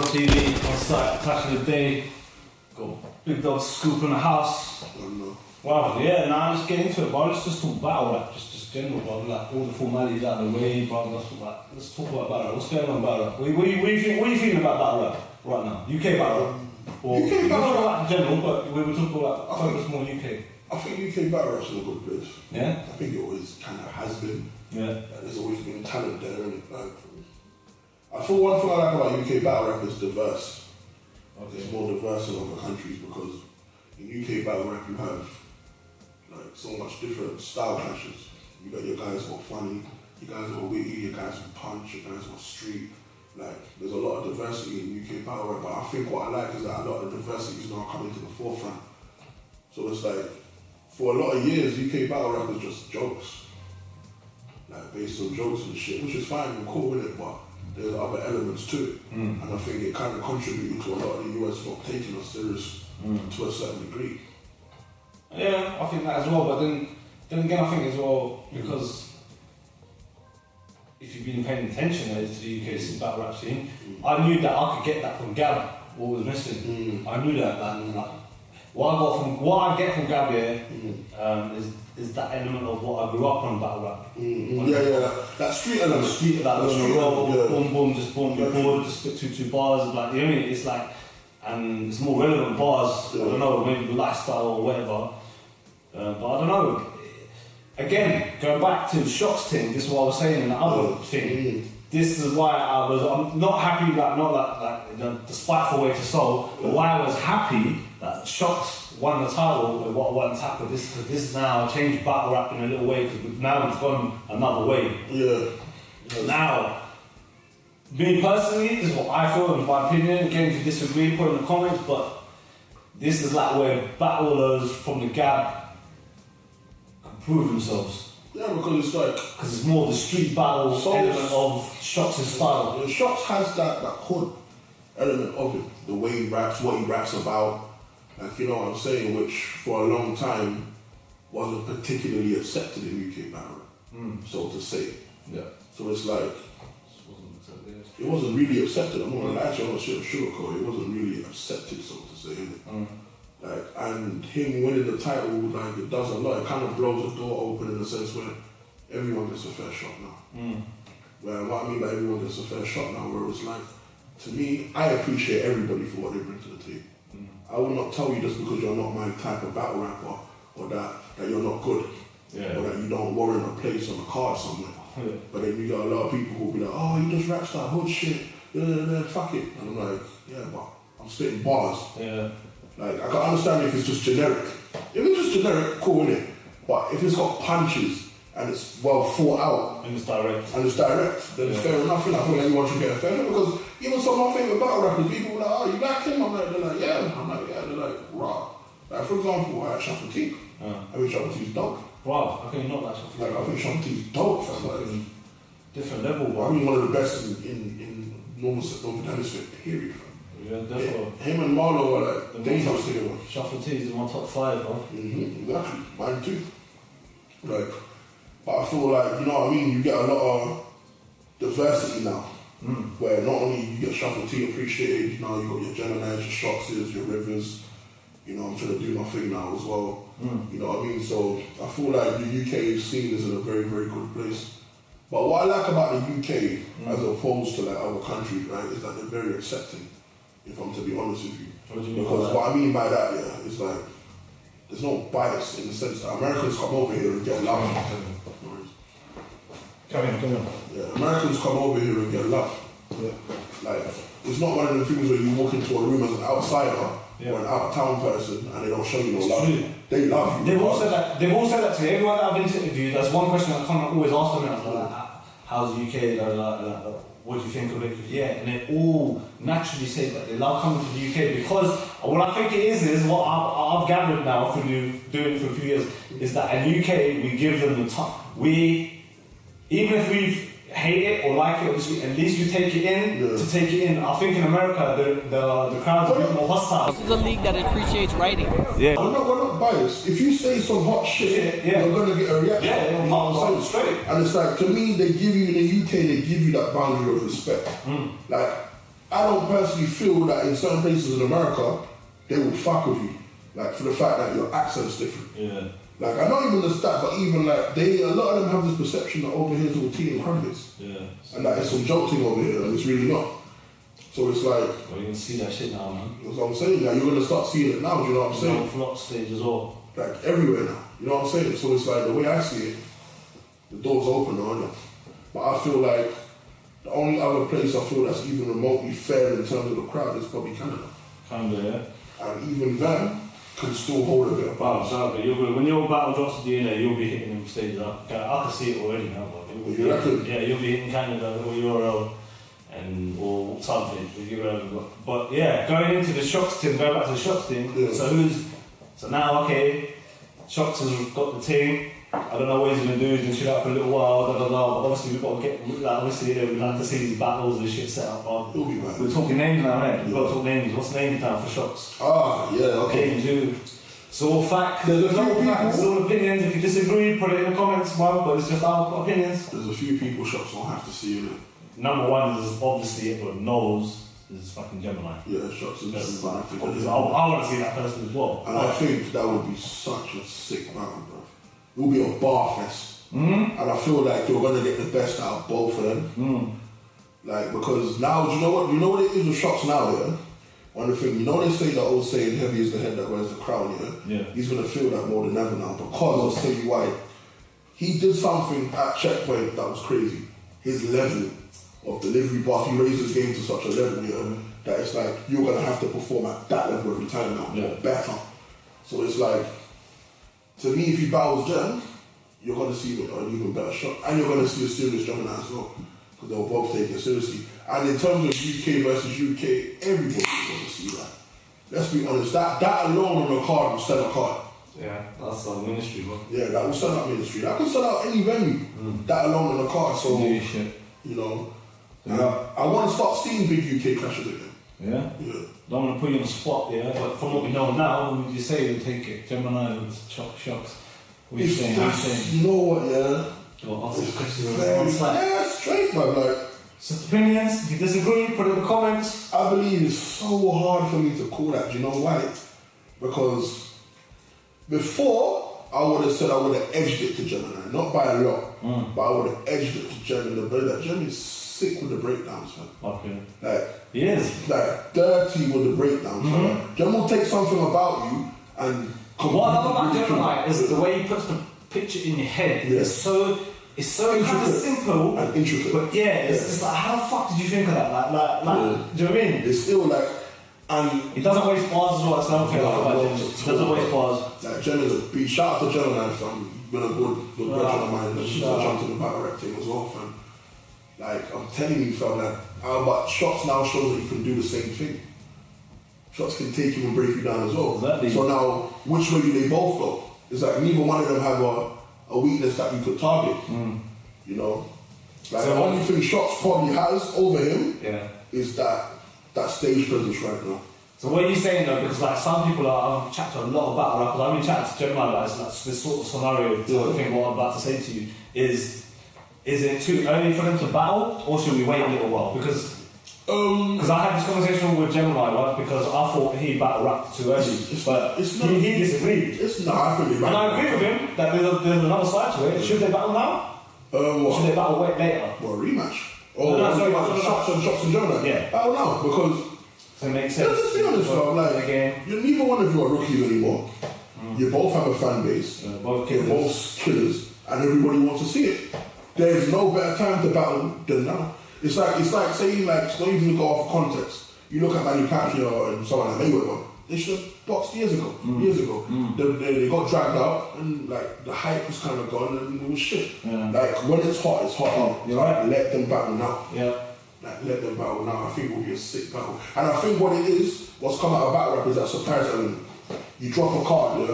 TV on site, Clash of the Day. Got Big Dog Scoop in the house. Wow, yeah, nah, let's get into it, bro. Let's just talk battle rap, just general, bro. Like all the formalities out of the way, bro. Let's talk about battle rap. What's going on battle rap? What are you feeling about battle rap right now? UK battle rap? Or UK battle talk rap about general, but we were talking about focus more UK. I think UK battle rap's in a good place. Yeah? I think it always kind of has been. Yeah. Like, there's always been talent there, and like, I feel one thing I like about UK battle rap is diverse. Okay. It's more diverse than other countries because in UK battle rap you have like so much different style clashes. You got your guys who are funny, you guys who are witty, your guys who punch, your guys who are street. Like there's a lot of diversity in UK battle rap, but I think what I like is that a lot of diversity is now coming to the forefront. So it's like for a lot of years UK battle rap was just jokes. Like based on jokes and shit, which is fine and cool with it, but there's other elements to it. And I think it kind of contributed to a lot of the US not taking us serious to a certain degree. Yeah, I think that as well, but then again I think as well, because if you've been paying attention to the UK battle rap scene, I knew that I could get that from Gab, what was missing. I knew that, like what I get from Gab here is that element of what I grew up on battle rap. That street element. Street, like on the road, boom, boom, just boom, board, just spit two bars, like, you know what I mean? It's like, and it's more relevant bars, I don't know, maybe lifestyle or whatever. But I don't know. Again, going back to the Shocks thing, this is what I was saying in the other thing. This is why I'm not happy, like the spiteful way to soul, but why I was happy that Shocks won the title with what I want to tackle this, because this now changed battle rap in a little way, because now it's gone another way. Yeah. Now, me personally, this is what I feel, in my opinion. Again, if you disagree, put it in the comments, but this is like where battlers from the Gab can prove themselves. Yeah, because it's like... Because it's more the street battle element of Shocks' style. The Shocks has that hood element of it. The way he raps, what he raps about. Like, you know what I'm saying? Which, for a long time, wasn't particularly accepted in UK battle rap, so to say. Yeah. So it's like... It wasn't really accepted. I'm not gonna lie to you, I'm not sugarcoat. It wasn't really accepted, so to say. Like, and him winning the title, like, it does a lot. It kind of blows the door open in the sense where everyone gets a fair shot now. Where what I mean by everyone gets a fair shot now, where it's like, to me, I appreciate everybody for what they bring to the table. I will not tell you just because you're not my type of battle rapper, or that you're not good, or that you don't warrant a place on a card somewhere. But then you got a lot of people who'll be like, oh, he just raps that hood shit, fuck it. And I'm like, yeah, but I'm spitting bars. Like, I can understand if it's just generic. If it's just generic, cool, innit? But if it's got punches and it's well thought out and it's direct, then it's fair enough. I think everyone should get a fair enough, because even some of my favourite battle rappers, people are like, oh, you like him? They're like, yeah. I'm like, yeah. They're like, raw. Like, for example, I had Shuffle T. I think Shuffle T's dope. Wow, I think not like Shuffle T. Like, I think Shuffle T's dope. Like, different level, bro. I mean, one of the best in northern hemisphere, period. Yeah, definitely. Him and Marlo are like dangerous together. Shuffle T is in my top 5, bro. Exactly, mine too. Like, but I feel like, you know what I mean, you get a lot of diversity now. Where not only you get Shuffle T appreciated, you know, you got your Geminis, your Shoxes, your Rivers. You know, I'm trying to do my thing now as well. You know what I mean? So I feel like the UK scene is in a very, very good place. But what I like about the UK, as opposed to like other countries, right, is that they're very accepting, if I'm to be honest with you. What do you mean? Because what I mean by that, is like, there's no bias in the sense that Americans come over here and get love. Come on. Yeah, Americans come over here and get love. Like, it's not one of the things where you walk into a room as an outsider or an out-of-town person and they don't show you no love. They love you. They've all said that to me. Everyone that I've interviewed, that's one question I kind of always ask them. I was like, how's the UK? What do you think of it? Yeah, and they all naturally say that they love coming to the UK, because what I think it is what I've gathered now from doing it for a few years, is that in UK we give them the time. Even if we hate it or like it, obviously, at least we take it in to take it in. I think in America the crowds are a bit more hostile. This is a league that appreciates writing. Yeah. We're not biased. If you say some hot shit, you're gonna get a reaction. Yeah, you know what I'm saying? Straight. And it's like, to me, they give you in the UK, they give you that boundary of respect. Like, I don't personally feel that in certain places in America, they will fuck with you. Like, for the fact that your accent's different. Yeah. Like, I know even the stat, but even like, a lot of them have this perception that over here is all tea and crumpets. Yeah. And that it's some joke thing over here, and it's really not. So it's like... Well, you're going to see that shit now, man. That's what I'm saying. Like, you're going to start seeing it now, do you know what I'm saying? Flop stage as well. Like, everywhere now. You know what I'm saying? So it's like, the way I see it, the door's open, aren't it? But I feel like the only other place I feel that's even remotely fair in terms of the crowd is probably Canada. Canada, yeah. And even them can still hold a bit of balance. Exactly. When your battle drops to DNA, you'll be hitting them stages. I can see it already now. But You reckon? Yeah, you'll be hitting Canada or Euro or something with Euro. But yeah, going into the Shocks thing, going back to the Shocks thing. Yeah. So now, okay, Shocks has got the team. I don't know what he's going to do. He's going to chill out for a little while. But obviously we've got to get. Like, obviously, we'd like to see these battles and shit set up. He'll be back. We're talking names now, innit? We've got to talk names. What's the name now for Shocks? Ah, yeah, okay. Names who? It's all fact. There's a few all people. facts. It's all opinions. If you disagree, put it in the comments, man. But it's just our opinions. There's a few people Shots don't have to see it. Number one is obviously everyone knows is fucking Gemini. Yeah, Shots is Yes, Gemini. I want to see that person as well. And I think that would be such a sick battle, bro. It will be a bar fest. Mm-hmm. And I feel like you're going to get the best out of both of them. Mm. Like, because now, do you know what it is with Shots now, yeah? One of the things, you know they say that old saying, heavy is the head that wears the crown, yeah? He's going to feel that more than ever now, because I'll tell you why. He did something at Checkpoint that was crazy. His level of delivery bar, he raised his game to such a level, yeah, that it's like, you're going to have to perform at that level every time now, or better. So it's like, to me, if he battles Gem, you're going to see an even better shot. And you're going to see a serious Gemini as well, because they'll both take it seriously. And in terms of UK versus UK, everybody's going to see that. Let's be honest, that alone on the card will sell a card. Yeah, that's a ministry, bro. Yeah, that will sell out ministry. That can sell out any venue. That alone on the card. So, you know, I want to start seeing big UK clashes again. Yeah? Yeah. Don't want to put you on the spot, yeah? But from what we know now, what would you say you take it? Gemini with Shocks? What are you saying? You know what, yeah? Well, ask the question. Yeah, straight, man. Like, just opinions, if you disagree, put it in the comments. I believe it's so hard for me to call that. Do you know why? Because before, I would have said I would have edged it to Gemini. Not by a lot, but I would have edged it to Gemini. That Gemini's sick with the breakdowns, man. Okay. Like, he is. Like, dirty with the breakdowns. Like, Gem will take something about you and... What I love about Gemini is the way he puts the picture in your head. Yeah. It's so kind of simple and intricate. But it's just like, how the fuck did you think of that? Like, do you know what I mean? It's still like, and he doesn't waste bars as well. That's another thing I like about Gem. He doesn't waste bars. Like, Gem is a beat. Shout out to Gemini, fam. Been a good brethren of mine. She's jumped in the battle rap thing as well, fam. Like, I'm telling you, fam, like, but Shots now shows that you can do the same thing. Shots can take you and break you down as well. Exactly. So now, which way do they both go? It's like neither one of them have a weakness that you could target. You know? Like, so the only thing Shots probably has over him is that stage presence right now. So what are you saying though? Because like some people I've chatted to a lot about rappers. I've been chatting to Gemini about this sort of scenario. I think what I'm about to say to you is it too early for them to battle, or should we wait a little while? Because I had this conversation with Gemini, right? Because I thought he battle rapped too early, but he disagreed. It's not. I think and I agree with him that there's another side to it. Should they battle now? What? Should they battle later? What, a rematch? Shots and Gemini? Yeah. I don't know, because... So it makes sense. Let's be honest, bro. Like, neither one of you are rookies anymore. You both have a fan base. Both You're both killers, and everybody wants to see it. There's no better time to battle than now. It's like saying, like, it's not even to go off context. You look at Manny Pacquiao and someone like Mayweather. They should have boxed years ago. They got dragged out, and like the hype was kind of gone, and it was shit. Like, when it's hot, it's hot. Let them battle now. Like, let them battle now. I think it will be a sick battle. And I think what it is, what's come out of battle rap is that surprise element. You drop a card,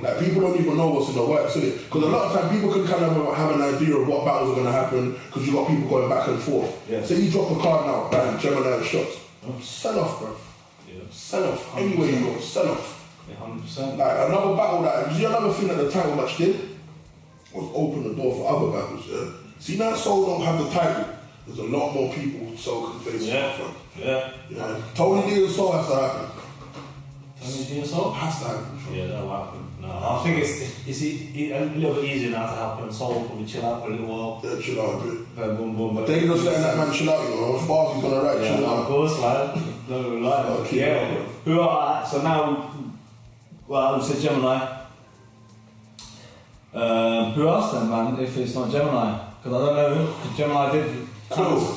like, people don't even know what's in the works, innit? Because a lot of time people can kind of have an idea of what battles are going to happen because you got people going back and forth. So you drop a card now, bang, Gemini and Shots. Sell off, bro. Sell off. Anywhere you go, sell off. 100%. Like, another battle another thing that the title match did was open the door for other battles, See, now Soul don't have the title, There's a lot more people so can face Yeah. fam. Yeah. Tony DSO has to happen. Tony DSO? Has to happen. Yeah, that'll happen. No, I think it's a little bit easier now to happen. Soul probably chill out for a little while. Yeah, chill out a bit. Then boom, boom. But They just letting that man chill out, you know. How much bars he's gonna write, yeah, chill of out. course, man. No, like, Okay. yeah. Who are so now? Well, we said Gemini. Who else then, man? If it's not Gemini, because I don't know. Cause Gemini did. Cool.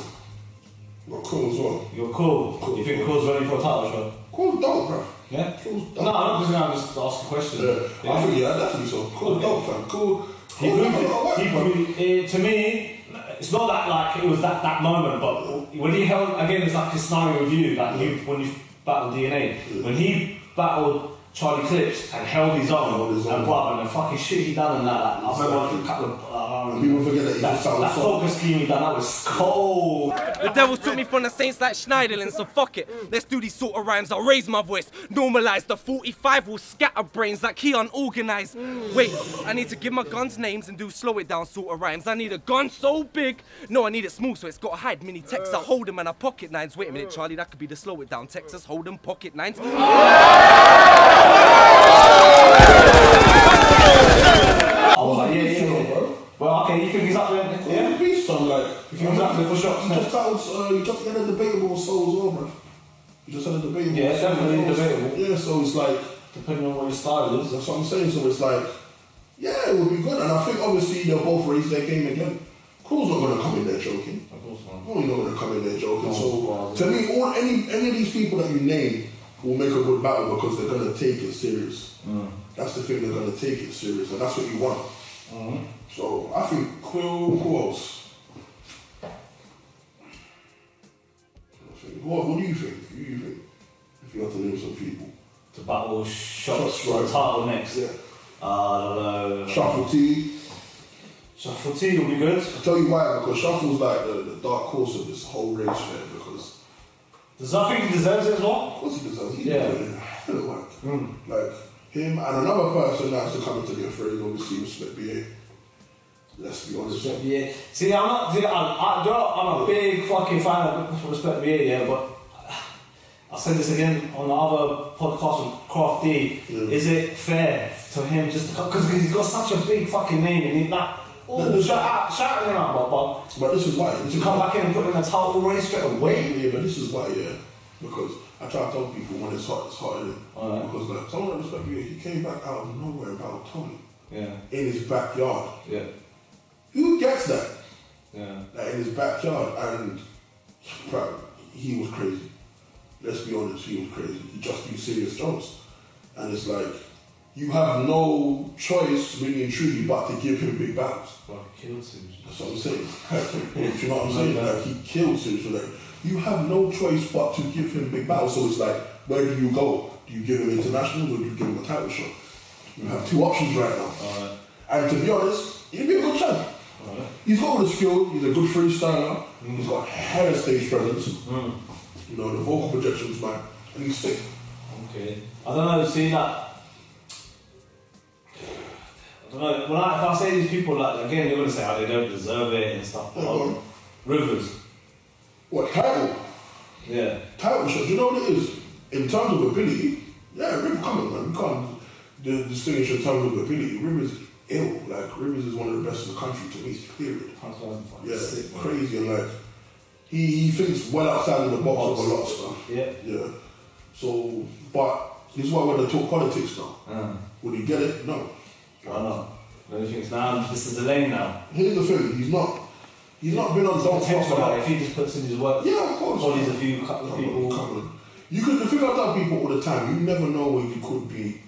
You're cool as well. You're cool. Cool. You think Cool's ready for a title shot? Cool's dope, bro. Yeah. Cool's dope. No, I'm just asking questions. Yeah. I think, yeah, definitely so. Cool's dope, fam. Cool. He proved it, to me, it's not that like it was that moment, but when he held again, it's like a scenario review, like when you battled DNA, when he battled Charlie Clips and held his own, and the fucking shit he done and that. Like, I remember a couple of people forget that he that focus scheme he done. That was cold. The devils took me from the saints like Schneiderlin, so fuck it. Let's do these sort of rhymes. I'll raise my voice, normalize. The 45 will scatter brains like he unorganized. Wait, I need to give my guns names and do slow it down sort of rhymes. I need a gun so big. No, I need it small, so it's got to hide. Mini Texas, I hold them and I pocket nines. Wait a minute, Charlie, that could be the slow it down. Texas, hold them, pocket nines. I was like, yeah. Well, okay, you think he's up there? Yeah, be some like. You think he's up there for shots? You just had a debatable soul as well, bro. You just had a debatable. Yeah, definitely debatable. Yeah, so it's like depending on what your style is. that's what I'm saying. So it's like, yeah, it would be good, and I think obviously they'll both raise their game again. Cool's not gonna come in there joking. Of course not. Cool's not gonna come in there joking. No, So to me, any of these people that you name will make a good battle because they're gonna take it serious. That's the thing, they're gonna take it serious, and that's what you want. So I think Quill, who else? What do you think? Who do you think? If you have to name some people. To battle shots for the title next. Yeah. I don't know. Shuffle T. Shuffle T will be good. I'll tell you why, because Shuffle's like the dark horse of this whole race fair, because I think he deserves it as well? of course he deserves it. He's Yeah. doing hell of work. Like him and another person that has to come into the afraid, obviously, Respect BA. Let's be honest. Respect BA. See, I'm a big fucking fan of Respect BA, yeah, but I'll say this again on the other podcast with Craft D. Yeah. Is it fair to him just because he's got such a big fucking name and he's like, shouting him out, But this is why. to come back in and put him in a title race straight away? Yeah, but this is why, yeah. Because I try to tell people when it's hot, innit? Alright. Because like someone that Respect BA, he came back out of nowhere about Tony Yeah. in his backyard. Yeah. Who gets that? Yeah. Like in his backyard, and bro, he was crazy. Let's be honest, he was crazy. He just beat Serious Jones, and it's like you have no choice, really and truly, but to give him big battles. Well, he killed him. That's what I'm saying. Do you know what I'm saying? Like he killed Serious. Like you have no choice but to give him big battles. So it's like, where do you go? Do you give him internationals or do you give him a title shot? You have two options right now. Alright. And to be honest, he'd be a good champ. Alright. He's got all the skill, he's a good freestyler, he's got hella stage presence, you know, the vocal projections, man, and he's sick. Okay. I don't know, see that. I don't know, if I say these people, like, again, they're going to say how they don't deserve it and stuff. Yeah, Rivers. What, title? Yeah. Title shot, do you know what it is? In terms of ability, yeah, River, come on, man, you can't distinguish in terms of ability. River's ill, like, Rivers is one of the best in the country to me, period. Yeah, sick, man. crazy, and like, he thinks well outside of the box of a lot of stuff. Yeah. Yeah. So, but this is why we're going to talk politics now. Will he get it? No. I don't know. Don't you think it's now, this is the lane now? Here's the thing, he's not been on don't fuck Potential, about. like, if he just puts in his work, Yeah, of course. bodies a couple of people. Come on. You could, the thing I tell people all the time, you never know where you could be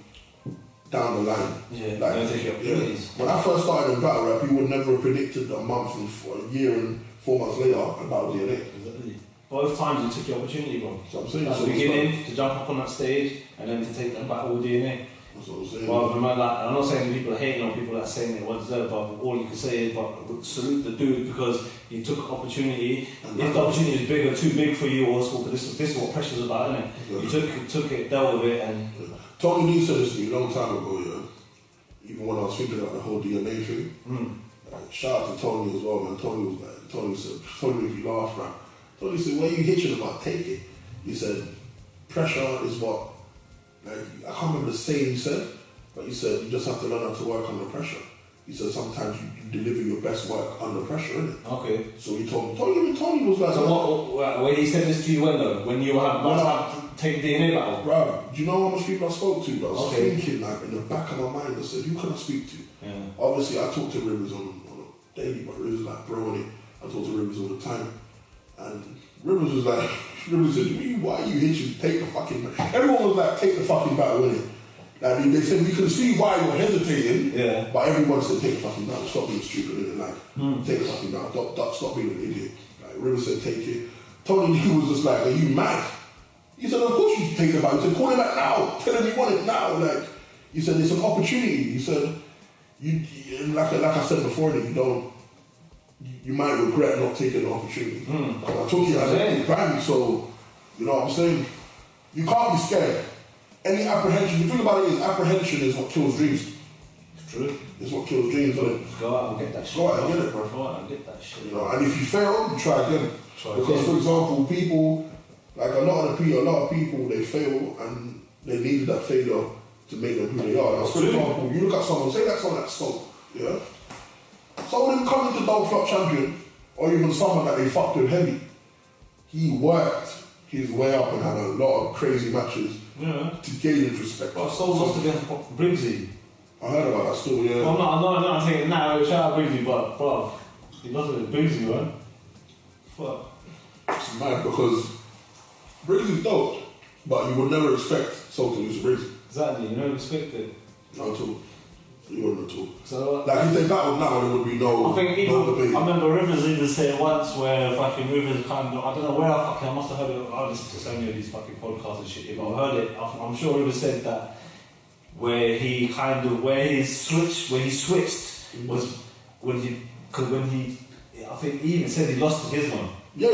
down the line. Yeah, like, don't take your opportunities. When I first started in battle rap, you would never have predicted a month and a year and 4 months later about DNA. Exactly. Both times you took your opportunity, bro. So I'm saying, At the beginning, to jump up on that stage and then to take that battle with DNA. That's what I'm saying. Well, remember that, I'm not saying people are hating on people that are saying they weren't deserved, but all you can say is but salute the dude because he took opportunity. If the opportunity is big or too big for you, or this is what pressure's about, isn't it? Yeah. You took it, dealt with it, and Tony D said this to me a long time ago, yeah. Even when I was thinking about the whole DNA thing, shout out to Tony as well, man. Tony made me laugh, man. Tony said, "What are you hitching about? Take it." He said, "Pressure is what." Like, I can't remember the saying he said, but he said you just have to learn how to work under pressure. He said sometimes you deliver your best work under pressure, innit? Okay. So he told me. Tony was like. So when he said this to you when though? When you were about to take DNA battle? Bro, do you know how much people I spoke to? I was Okay. thinking, like, in the back of my mind, I said, who can I speak to? Yeah. Obviously, I talk to Rivers on a daily, but Rivers is like bro on it. I talk to Rivers all the time. And Rivers was like, Rivers said, why are you hitching? Take the fucking battle. Everyone was like, take the fucking battle, innit? Like, they said, we can see why you're hesitating, yeah. But everyone said, take the fucking battle, stop being stupid, innit? Like, take the fucking battle, stop being an idiot. Like, Rivers said, take it. Tony Lee was just like, are you mad? He said, of course you should take the battle. He said, call him back now. Tell him you want it now. Like, he said, it's an opportunity. He said, like I said before, that you might regret not taking the opportunity. I took it as a bang, so, you know what I'm saying? You can't be scared. Any apprehension, the thing about it is apprehension is what kills dreams. It's true. It's what kills dreams, isn't it? Go out and get that shit. Go out and get it, bro. Go out and get that shit. You know, and if you fail, you try again. Because, for example, people, like a lot of people, they fail and they needed that failure to make them who they are. Like, for example, you look at someone, say that someone that's Stoke, yeah? Someone who comes into double flop champion, or even someone that they fucked with heavy, he worked his way up and had a lot of crazy matches to gain his respect. But Stoke lost against Briggsy. I heard about that still, yeah. Well, I'm not saying it now, shout out Briggsy, but bro, he lost against Briggsy, man. Fuck. It's mad because Briggs is dope, but you would never expect Stoke to lose to Briggs. Exactly, you don't expect it. Not at all. You wouldn't at all. So, like if they battled now, there would be no. I think no debate. I remember Rivers even said once where fucking Rivers kind of, I don't know where I must have heard it. I listen to so many of these fucking podcasts and shit, but I heard it. I'm sure Rivers said that where he switched was when he I think he even said he lost to Gizmo. Yeah. I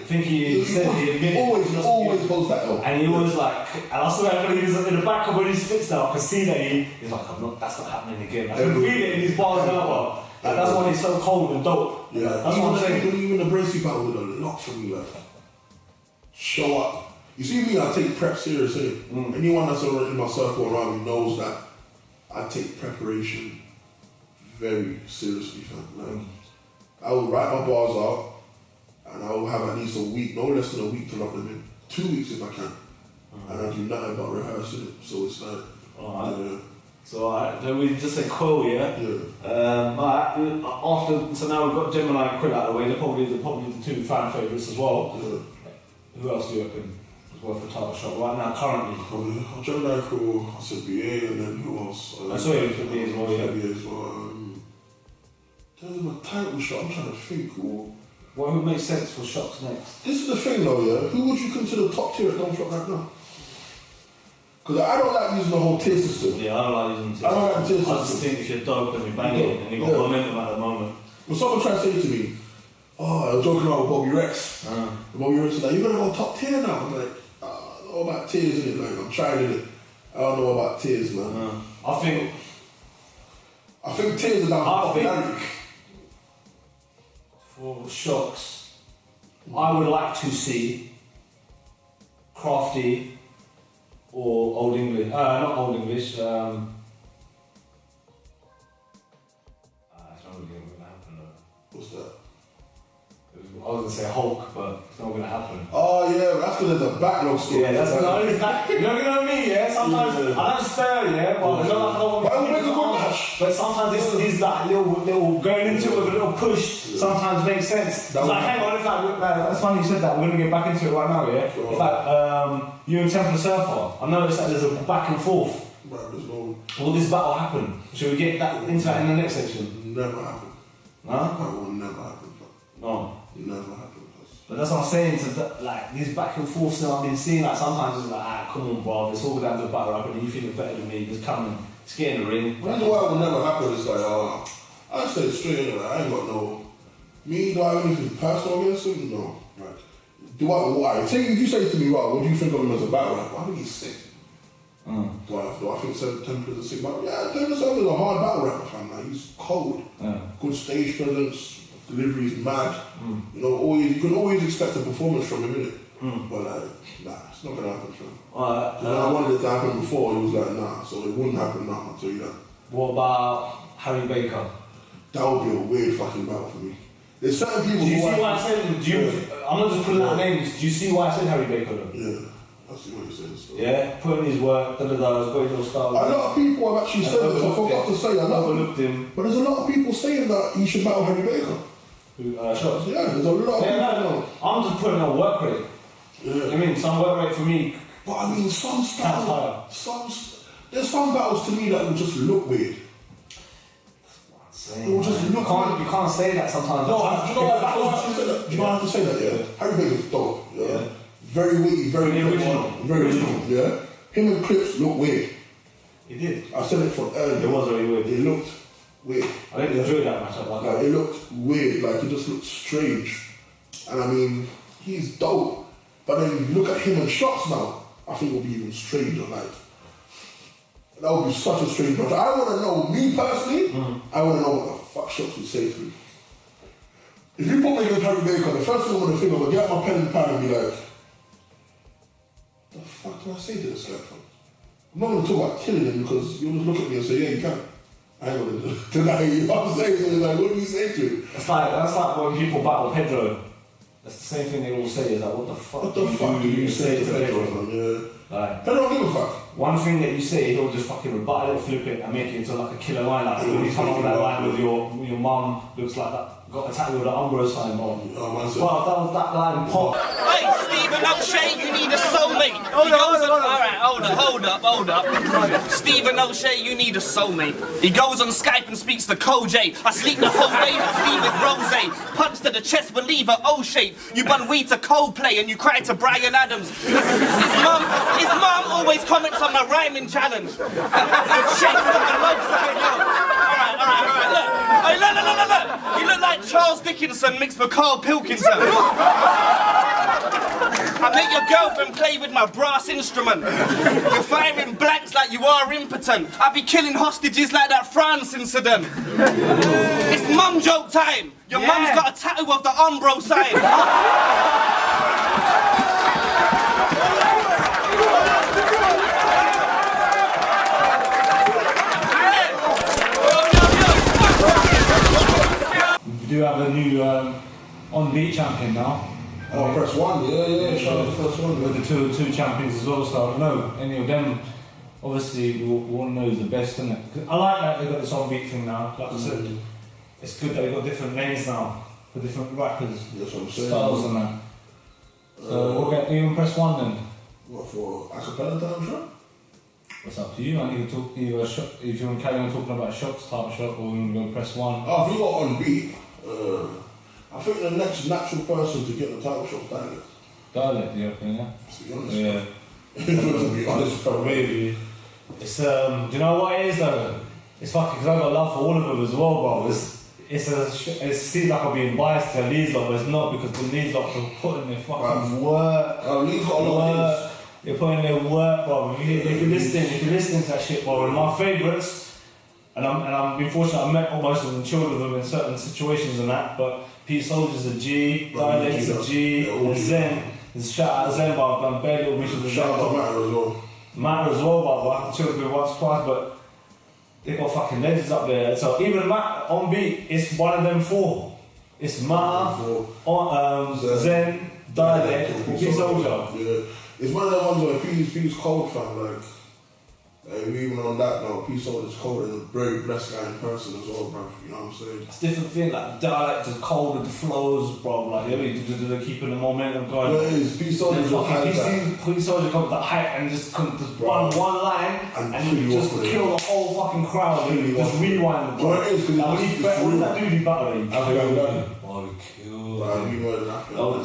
think he said he admitted always holds that up. and he was like, and I swear when he was in the back of when he spits now, I could see that he's like, that's not happening again. I can feel it in his bars now. Like, that's why he's so cold and dope. Yeah, that's what I'm saying. Even the Bracy battle with a lot for me, like, show up. You see me, I take prep seriously. Anyone that's already in my circle around me knows that I take preparation very seriously, fam. Like, I will write my bars out. And I will have at least a week, no less than a week to lock them in. 2 weeks if I can. And I do nothing but rehearsing it. So it's like, So then we just said Quill, yeah? So now we've got Gemini and Quill out of the way. They're probably the two fan favourites as well. yeah. Who else do you reckon is worth a title shot right now, currently? Gemini Crew, I said BA, and then who else? I saw you for BA as well, yeah. BA as well. In terms of my title shot, I'm trying to think. Who makes sense for shots next? This is the thing though, yeah? Who would you consider top tier at Don't Flop right now? Because I don't like using the whole tier system. Yeah, I don't like using tier I don't like the tier system. I just system. think if you're dope and you're banging and you've got momentum at the moment. When someone tries to say to me, I was joking around with Bobby Rex. Bobby Rex is like, you're going to go top tier now? I'm like, I don't know about tiers, innit? Like, I'm trying it. I don't know about tiers, man. I think tiers are down to popularity. For shocks, I would like to see Crafty or Old English. Not Old English. It's not really going to happen though. What's that? I was going to say Hulk, but it's not going to happen. Oh yeah, that's because there's a backlog story. Yeah, that's not only that. You know what I mean? Yeah, sometimes I don't stare, yeah, but it's not like I don't want but sometimes these like little going into it with a little push sometimes makes sense. It's like, hang on, it's like that's funny you said that. We're gonna get back into it right now, yeah. Sure. It's like you and Temple Surfer. I noticed that there's a back and forth. Will this battle happen? Should we get that into that in the next section? Never happen. No? That will never happen. No. Never happen. But that's what I'm saying, like, these back and forths that I've been seeing, like, sometimes it's like, come on, bro, it's all down to the battle rap, and you think it's better than me, just come and just get in the ring. The reason why it will never happen is like, I say it straight in, like, I ain't got no, do I have anything personal against him? No. Like, why? If you say to me, right, what do you think of him as a battle rapper? I think he's sick. Do I think Temple's a sick battle? Yeah, Temple's a hard battle rapper, fam. Like, he's cold. Good stage presence, delivery is mad. You know, you can always expect a performance from him, innit? But like, nah, it's not gonna happen, fam. I wanted it to happen before, it was like, nah, so it wouldn't happen now, I'll tell you that. What about Harry Baker? That would be a weird fucking battle for me. There's certain people Do you see why I said, I'm not just putting out names, do you see why I said Harry Baker though? Yeah, I see what you're saying. So. Yeah, putting his work, has got his little style. A lot of people have actually said this, I forgot to say a lot. Overlooked him. But there's a lot of people saying that he should battle Harry Baker. Shots? Yeah, there's a lot of people. I'm just putting a work rate. Yeah. I mean, some work rate for me. But I mean, there's some battles to me that will just look weird. It will just look weird. You can't say that sometimes. No, do you know what I have to say that? Yeah, Harry Baker's dope. Yeah. Very witty, very original. Very original. Yeah. Him and Clips look weird. He did. I said it from earlier. It was very weird. It looked weird. I didn't enjoy that matchup. Like, it looked weird. Like, it just looked strange. And I mean, he's dope. But then you look at him and Shots now, I think it'll be even stranger. Like, that would be such a strange match. I want to know, me personally, I want to know what the fuck Shots would say to me. If you put me against Harry Baker, the first thing I'm going to think of, I'll get out my pen and pad and be like, the fuck do I say to this guy? I'm not going to talk about killing him because you'll just look at me and say, yeah, you can. I ain't going to deny you. You know what I'm saying? So like, what do you say to him? That's like when people battle Pedro. That's the same thing they all say is like, what the fuck do you say to Pedro? Like, Pedro don't give a fuck. One thing that you say, he'll just fucking rebuttal it, flip it, and make it into like a killer line. Like, when you come up with that line with your mum, looks like that, got attacked with an Umbro sign on. Wow, that was that line pop. Hey, Stephen O'Shea, you need a soulmate. Hold up. Stephen O'Shea, you need a soulmate. He goes on Skype and speaks to Koj. I sleep the whole day, I sleep with Rose. Punch to the chest, believer, O-shape. You bun weed to Coldplay and you cry to Brian Adams. His mum always comments on my rhyming challenge. Shake fucking loves like, yo. Alright, look. You look like Charles Dickinson mixed with Carl Pilkington. I make your girlfriend play with my brass instrument. You're firing blanks like you are impotent. I be killing hostages like that France incident. It's mum joke time. Your mum's got a tattoo of the Umbro sign. We do have a new on-beat champion now. Oh, press one, yeah, shout out to press one. With the two champions as well, so I don't know any of them. Obviously, we all know who's the best, isn't it? I like that they got this on-beat thing now. Like I said, it's good that they got different names now for different rappers, styles and that. So we'll get even press one then. What, for acapella time shot? What's up to you? I need to talk either a shot, if you want to carry on talking about shots type shot, or we go press one. Oh, if you got on beat, I think the next natural person to get the title shot is Dialect. Dialect, you reckon, yeah? To be honest. Yeah. To be honest, maybe. It's do you know what it is though? It's fucking because I got love for all of them as well, bro. It seems like I'm being biased to Leeds lot, but it's not, because the Leeds lot are putting their fucking work. Leeds got a lot of Leeds. They're putting their work, bro. If you're listening to that shit, bro, my favourites, and I'm been fortunate, I met most of them, chilled with them in certain situations and that, but Pete Soldier's a G, Dialect's a G, and Zen. Shout out Zen, but I've done bare little missions with Shout out to Matter as well. Matter as well, but I've chilled with him once, twice, but they got fucking legends up there. So even Matt on beat, it's one of them four. It's Matter, Zen, Dialect, Pete Soldier. Yeah. It's one of the ones where P's cold, fam, like even on that now, P Soldier's cold and a very blessed guy in person as well, bro. You know what I'm saying? It's a different thing, like the dialect is cold with the flows, bro. Like, you know, they're keeping the momentum going. Yeah, it is. P Soldier's P Soldier comes with the height and just run one line and you just kill the whole fucking crowd. Just rewind the bro. It is, what does that do to you battle? Barbecue. Do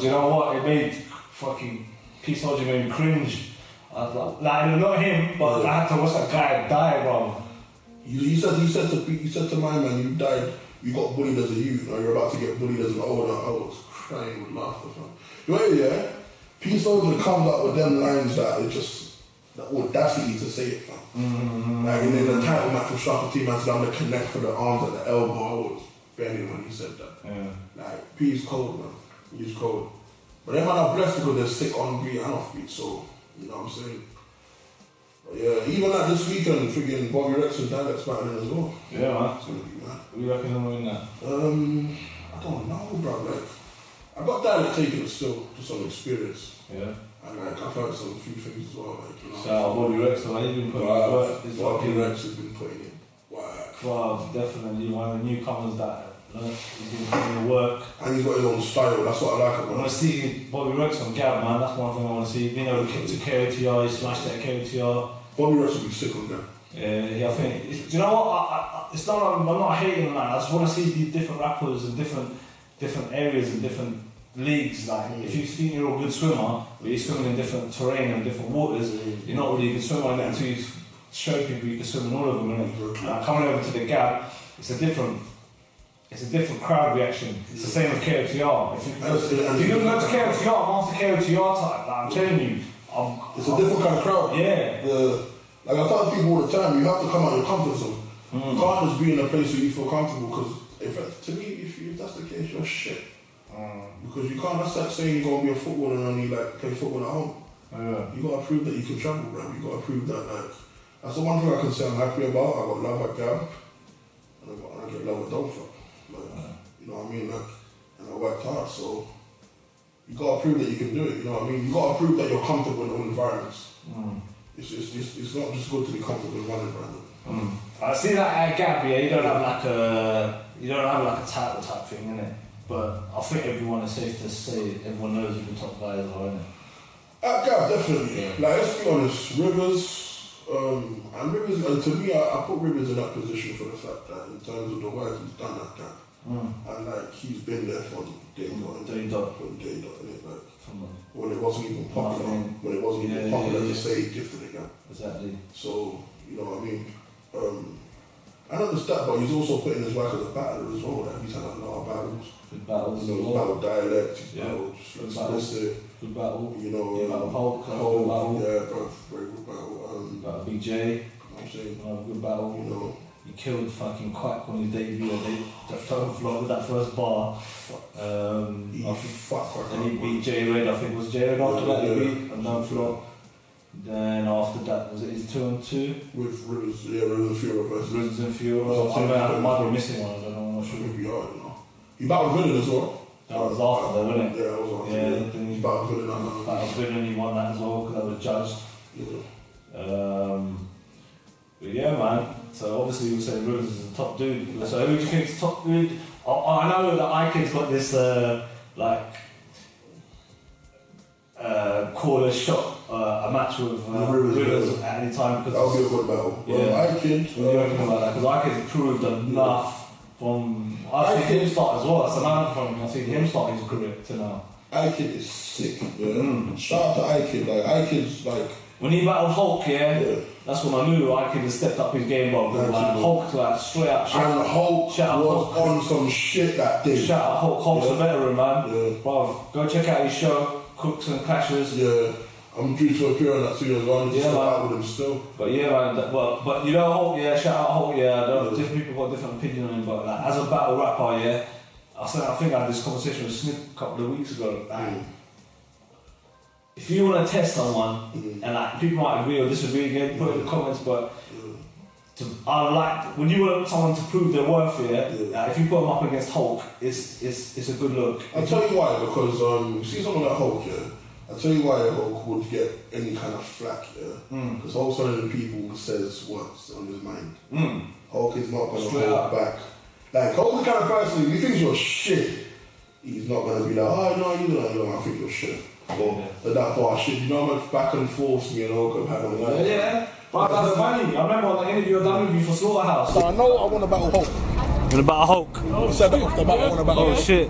you know what? It made fucking P Soldier made me cringe. I was like not him, but I had to watch that guy die, bro. You said to my man, you died, you got bullied as a youth, or you're about to get bullied as an older. I was crying with laughter, fam. You know, yeah? P Soldier comes up with them lines that it just, the audacity to say it, fam. Like in the title match with Shaft Team, man said I'm gonna connect for the arms at the elbow. I was bending when he said that. Yeah. Like, P's cold, man. He's cold. But them man are blessed because they're sick on beat and off beat, so, you know what I'm saying? But yeah, even like this weekend, friggin' Bobby Rex and Dialect's battling as well. Yeah, man. It's gonna be mad. Who you reckon will win that? I don't know, bro. Like, I got Dialect taking it still, just some experience. Yeah. And like, I've heard some few things as well, like, you know. So, Bobby Rex, so he's been putting his work. Bobby Rex has been putting in. Wow. Well, definitely one of the newcomers that he's been putting in the work. And he's got his own style, that's what I like I about want to see Bobby Rex on Gab, man. That's one thing I want to see. Being able to kick to KOTR, he smashed that KOTR. Bobby Rex will be sick on that. Yeah, I think. Do you know what? It's not. I'm not hating on that. I just want to see these different rappers in different areas and different leagues. Like, if you think you're a good swimmer, but you're swimming in different terrain and different waters, you're not really a good swimmer until you show people you can swim in all of them. And coming over to the Gap, it's a different crowd reaction. It's the same with KOTR. If you don't go to KOTR, I'm after KOTR type. Like, I'm telling you, it's a different kind of crowd. Yeah. Like I tell people all the time, you have to come out of your comfort zone. You can't just be in a place where you feel comfortable, because to me, if that's the case, you're shit. Because you can't, that's like saying you're going to be a footballer and only like play football at home. Yeah. You got to prove that you can travel, bro. You got to prove that, like, that's the one thing I can say I'm happy about. I got love at Gab, and I get love at Donfa. Like, you know what I mean? Like, and I worked hard, so you got to prove that you can do it, you know what I mean? You got to prove that you're comfortable in all environments. It's not just good to be comfortable in one environment. I see that at Gab, yeah, you don't have like a title type thing, innit? But I think everyone is safe to say everyone knows who the top guys are, innit? At Gab, definitely. Yeah. Like, let's be honest, Rivers, and Rivers, and to me, I put Rivers in that position for the fact that in terms of the work he's done at Gab, and like he's been there from day dot, innit? Like, when it wasn't even popular, to say gifted again. Exactly. So, you know what I mean? I know the stat, but he's also putting his work as a battler as well. Like, he's had a lot of battles. Good battles. You know, he's battled Dialect, he's Yeah. battled Good battle. Explicit. Good battle. You know, Yeah, battle Hulk. Good battle. yeah, very good battle. Battle Big J. You know what I'm saying? Another good battle. You know, He killed fucking Quack on his debut and that don't flop with that first bar. he fucked quite Then he hard, beat J Red, I think it was J Red after that he Yeah. beat and don't flop. Then after that was it his 2-on-2? with Rivers, Rivers and Fury versus. Rivers and Fury. So I might be missing one, I don't know, I'm not I sure. think we are, you know. He battled Villain as well. That was after though, wasn't it? Yeah, that was after. Yeah, Yeah, then he he battled Villain. that was Villain, he won that as well because that was judged. Yeah. But yeah, man. So obviously we say Rivers is the top dude. So who do you think is the top dude? I know that Ikid's got this caller shot a match with Rivers at any time because That would be a good battle. Yeah. Ikid. What do you reckon about that? Because Ikid's proved enough from I've seen him start as well. That's another from I've seen him start his career to now. Ikid is sick. Yeah. Shout out to Ikid. Like Ikid's like. When he battled Hulk, that's when I knew Ikid had stepped up his game, bro. Like Hulk, like straight up. And Hulk was Hulk. on some shit that day. Shout out Hulk. Hulk's a veteran, man. Yeah. Bro, go check out his show, Cooks and Clashes. Yeah. I'm due to appear on that soon as well. I'm just out with him still. But yeah, man. But you know Hulk, shout out Hulk, Different people got different opinion on him, but like as a battle rapper, I think I had this conversation with Snip a couple of weeks ago. If you want to test someone, and like people might agree or disagree, again, put it in the comments, but I like when you want someone to prove their worth, if you put them up against Hulk, it's a good look. I'll tell you why, because you see someone like Hulk, I'll tell you why Hulk would get any kind of flack, because Hulk's one of the people who says what's on his mind. Hulk is not going to hold back. Like, Hulk's the kind of person, if he thinks you're shit, he's not going to be like, oh no, I think you're shit. Or that bar shit, you know how much back and forth, you know, Hulk had on that. Yeah, but that's funny. I remember on the interview I done with you for Slaughterhouse. So I know I want to battle Hulk. You want to battle Hulk? He said that off the bat, I want to battle Hulk. Oh shit.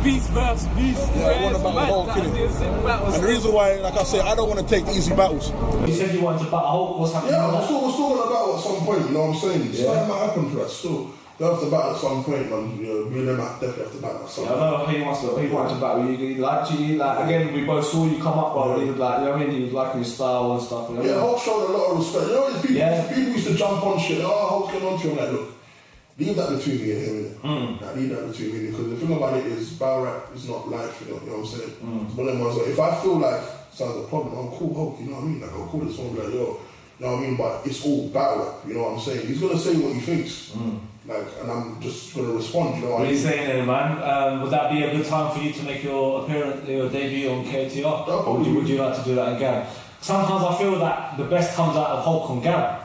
Beast versus beast. Yeah, I want to battle Hulk, innit? And the reason why, like I said, I don't want to take easy battles. You said you wanted to battle Hulk, what's happening? Yeah, we're still going to battle at some point, you know what I'm saying? Something might happen for that still. They'll have to battle at some point, man. You know, me and them definitely have to battle at some Yeah, I know he wanted to battle you. He liked you. Like, again, we both saw you come up, but he was like, you know what I mean? He was liking your style and stuff. You know? Yeah, Hulk showed a lot of respect. You know, there's people used to jump on shit. Oh, Hulk came on to him. Like, look, leave that between me and him, innit? Like, leave that between me and him. Because the thing about it is, battle rap is not life, you know what I'm saying? It's one of them ones where if I feel like sounds a problem, I'll call Hulk, you know what I mean? Like, I'll call this one, like, yo, you know what I mean? But it's all battle rap, you know what I'm saying? He's gonna say what he thinks. Like, and I'm just gonna respond, you know what I mean? What are you saying then, man? Would that be a good time for you to make your appearance, your debut on KTR? Or would you like to do that again? Sometimes I feel that the best comes out of Hulk on Gary.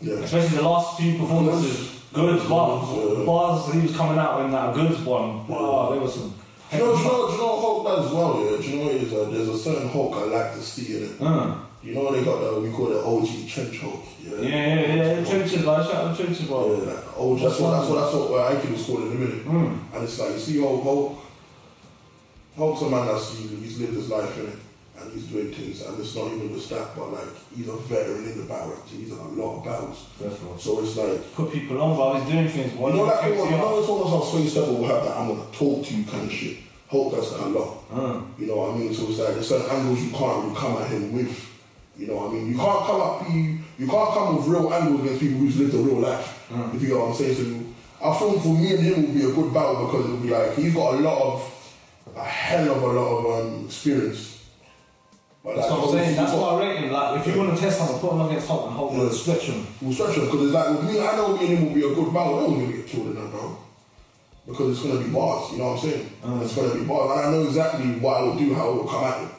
Yeah. Especially the last few performances. Goods, bars he was coming out in that Goods one. Wow, there was some. Do you know what Hulk does as well, yeah? Do you know what it is? There's a certain Hulk I like to see in it. You know they got we call it OG trench Hulk. Yeah, trenches, like shout out trenches, bro. Yeah, like OG. That's what Ike was calling in a minute. And it's like you see Hulk. Hulk's a man he's lived his life in it, and he's doing things, and it's not even just that, but like he's a veteran in the battle. He's done a lot of battles. Definitely. So it's like put people on, bro. He's doing things. It's almost how Swing 7 will have that I'm gonna talk to you kind of shit. Hulk does that a lot. You know what I mean? So it's like there's certain angles you can't really come at him with. You know what I mean? You can't come with real angles against people who's lived a real life. If you get what I'm saying. So I think for me and him will be a good battle because it'll be like he's got a hell of a lot of experience. But that's like, what I'm saying. That's why I rate him. Like, if you want to test someone, put him against Hulk and Hulk will stretch him. We'll stretch him because it's like with me, I know me and him will be a good battle. No one's gonna get killed in that battle because it's gonna be bars. You know what I'm saying? It's gonna be bars, and I know exactly what I will do, how it will come at him.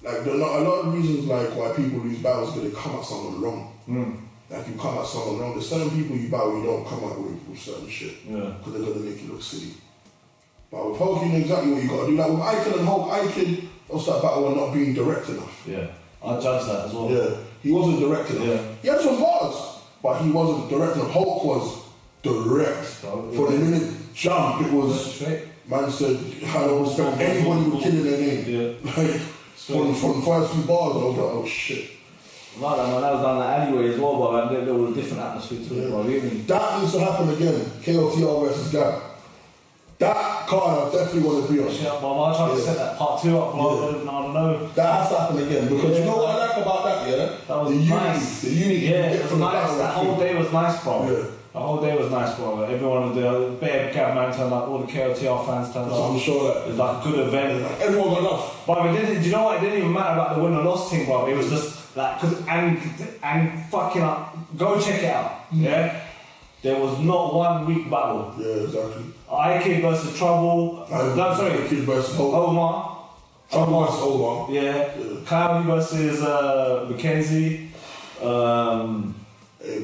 Like there are a lot of reasons like why people lose battles because they come at someone wrong. Like you come at someone wrong. There's certain people you battle you don't come at with certain shit because they're gonna make you look silly. But with Hulk, you know exactly what you gotta do. Like with Icon and Hulk, Icon lost that battle and not being direct enough. Yeah, I judge that as well. Yeah, he wasn't direct enough. Yeah. He had some bars, but he wasn't direct enough. Hulk was direct. For the minute jump, it was. Man said, I don't respect anybody who killing their name. Like, from the first few bars, I was like, oh shit. Like that, man, that was down the alleyway as well, but there was a different atmosphere to it, bro. That needs to happen again. KOTR versus Gab. That card I definitely want to be on. Shit, bro, I tried to set that part 2 up, bro. I don't know. That has to happen again because you know what I like about that, yeah? That was nice. The unity. Yeah, it was nice. That whole day was nice, bro. Yeah. The whole day was nice, bro. Everyone, the bare Gab man turned up, all the KOTR fans turned up. I'm sure that it was like a good event. Like, everyone got enough. But do you know what? It didn't even matter about the win or loss thing, bro. It was just like, and fucking up. Go check it out. Yeah. There was not one weak battle. Yeah, exactly. Ike versus Trouble. Ike versus Omar. Trouble versus Omar. Yeah. Cloudy versus Mackenzie.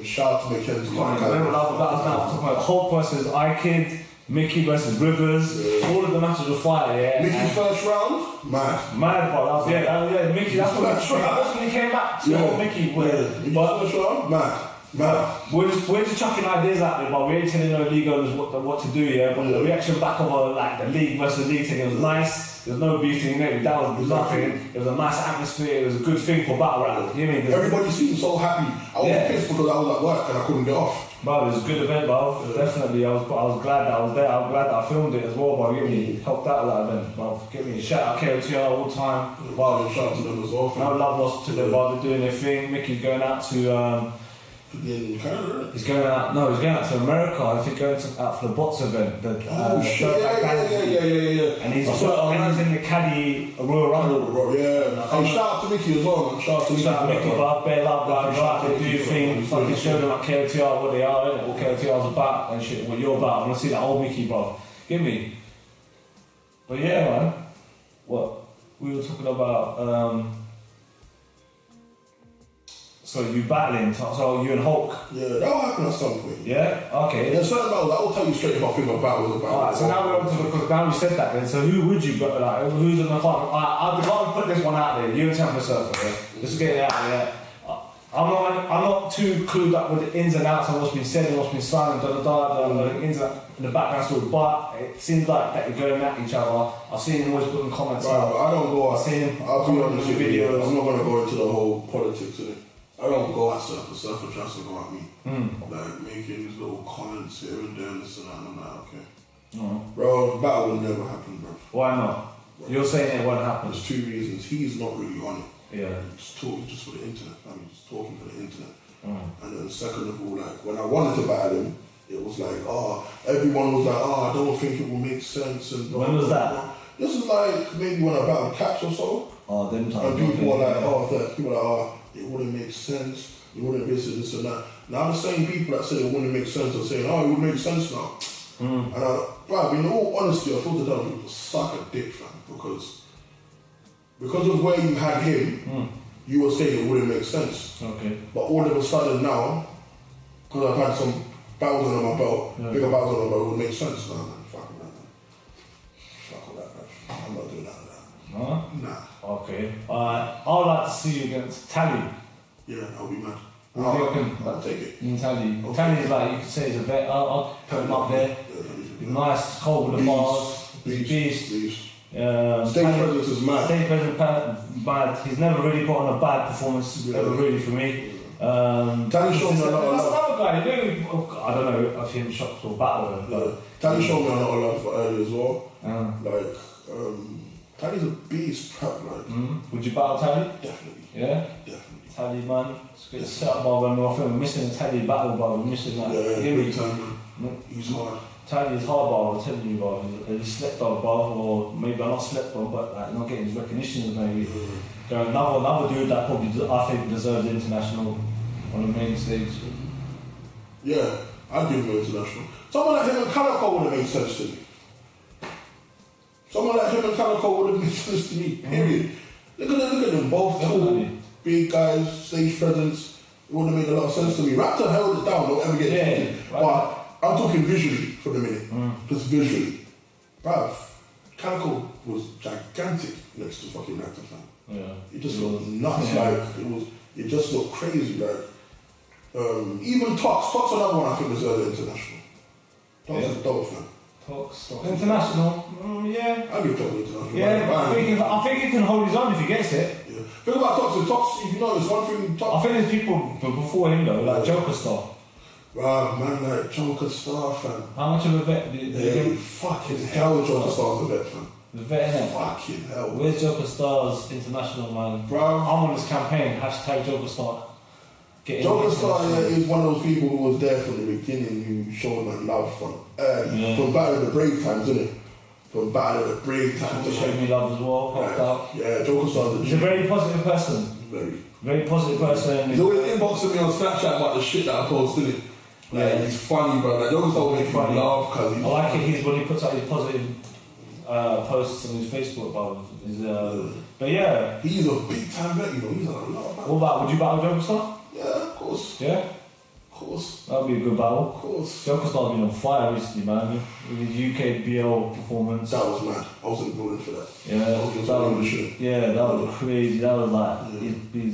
Shout out to Mackenzie. I remember that was now talking about Hulk versus Ike, Mickey versus Rivers. Yeah. All of the matches were fire. Yeah. Mickey first round. Mad, bro. Yeah. Mickey. That's when he came back. Mickey. First round. Mad. We're just chucking ideas out there, but we ain't telling no league owners what to do, yeah. But the reaction back of like the league versus league thing, it was nice. There's no beef thing there. That was nothing. It was a nice atmosphere. It was a good thing for battle rap. You know what I mean? Everybody seemed so happy. I was pissed because I was at work and I couldn't get off. Bro, it was a good event, bro. Definitely. I was glad that I was there. I was glad that I filmed it as well, bro. It helped out a lot of event, bro. Give me a shout out KOTR all the time. Bro, shout out to them as well. No love lost to them, bro. They're doing their thing. Mickey's going out to in Canada. He's going out to America. I think going out for the bots event. Shit. Yeah. And he's in the caddy Royal Rumble. Yeah. And shout out to Mickey as well, man. Shout out to Mickey, bro. Bare love, bro. Go out there, do your thing. Fucking show them like KOTR what they are, innit? What KOTR's about and shit, what you're about. I want to see that old Mickey, bro. Give me. But yeah, man. What? We were talking about, so you battling, so you and Hulk? Yeah, that'll happen at some point. Yeah? Okay. Yeah, certain battles, I will tell you straight if I think a battle was about. Alright, so now we're on to because now you said that then, so who would you, like, who's in the fight? I've got to put this one out there, you and Tampa Surfer, yeah? Let's get it out there. I'm not too clued up with the ins and outs of what's been said and what's been signed, the ins and outs in the background story, but it seems like that you're going at each other. I've seen him always putting comments out. I don't go. I've seen him. I'll be honest with you. I'm not going to go into the whole politics of it. I don't go at Surfer. Surfer tries to go at me. Like, making these little comments here and there, this and that, and I'm like, okay. Bro, the battle will never happen, bro. Why not? You're saying it won't happen? There's 2 reasons. He's not really on it. Yeah. He's talking just for the internet, fam. He's talking for the internet. And then second of all, like, when I wanted to battle him, it was like, everyone was like, I don't think it will make sense. And blah, when was blah, that? blah. This is like maybe when I battled Caps or so. Oh, them times. And people were like, people are like, it wouldn't make sense. It wouldn't this and that. Now the same people that said it wouldn't make sense are saying, it would make sense now. And bruv, in all honesty, I thought the damn people suck a dick, fam, because of where you had him, you were saying it wouldn't make sense. Okay. But all of a sudden now, because I've had some battles under my belt, bigger battles under my belt, it would make sense. Nah, man, fuck all that, man. Fuck all that, man. I'm not doing none of that. Huh? Nah. Okay. I would like to see you against Tally. Yeah, I'll be mad. I'll take it. Tally. Tally's like, you could say he's a vet. I'll put him up there. He's nice, cold with the bars. He's a beast. Stage presence is mad. Stage presence bad. He's never really put on a bad performance, ever really for me. Tally showed me a lot of love. Another guy, I don't know if him shots or battle, but Tally showed me a lot of love for early as well. Tally's a beast, prep, like. Would you battle Tally? Definitely. Yeah? Definitely. Tally, man. It's good set up, I think we're missing a Tally battle, but we're missing that. Big time, man. He's hard. Tally is hard, but I'm telling you, bro. He's slept on, bro, or maybe I'm not slept on, but like not getting his recognition maybe. Another dude that probably I think deserves international on the main stage. Yeah, I'd give him international. Someone like him and Calico would have made sense to me. Someone like him and Calico would have made sense to me, period. Look at them both, tall, big guys, stage presence. It would have made a lot of sense to me. Raptor held it down, don't ever get it. But I'm talking visually for the minute. Just visually. Bruv, Calico was gigantic next to fucking Raptor, fam. Yeah. It just looked nuts, like, it just looked crazy, like. Even Tox another one I think deserves international. Tox is dope, fam. Tox. International? Yeah. I'll give Tox international. Yeah, I think he can hold his own if he gets it. Yeah. Think about Tox, if you know, there's one thing Tox. I think there's people before him though, like Joker Star. Wow, man, like Joker Star, fam. How much of a vet did he fucking hell, Joker Star's a vet, fam. The vet, innit? Fucking hell. Where's Joker Star's international, man? Bro. I'm on this campaign, hashtag Joker Star. Joker Star is one of those people who was there from the beginning, who showed man love from Battle of the Brave times, isn't it? From Battle of the Brave times. He showed me love as well, popped out. Yeah, Joker Star. He's a very positive person. Very positive person. He's always inboxing me on Snapchat about the shit that I post, isn't it? Like, he's funny, bro. Like, Joker Star will make me laugh because I like it when he puts out his positive posts on his Facebook about but yeah. He's a big time vet, you know. He's a lot. What about, would you battle Joker Star? Yeah, of course. Yeah? Of course. That would be a good battle. Of course. Joker Star's been on fire recently, man. With his UK BL performance. That was mad. I was in the building for that. Yeah, that was crazy. That was like...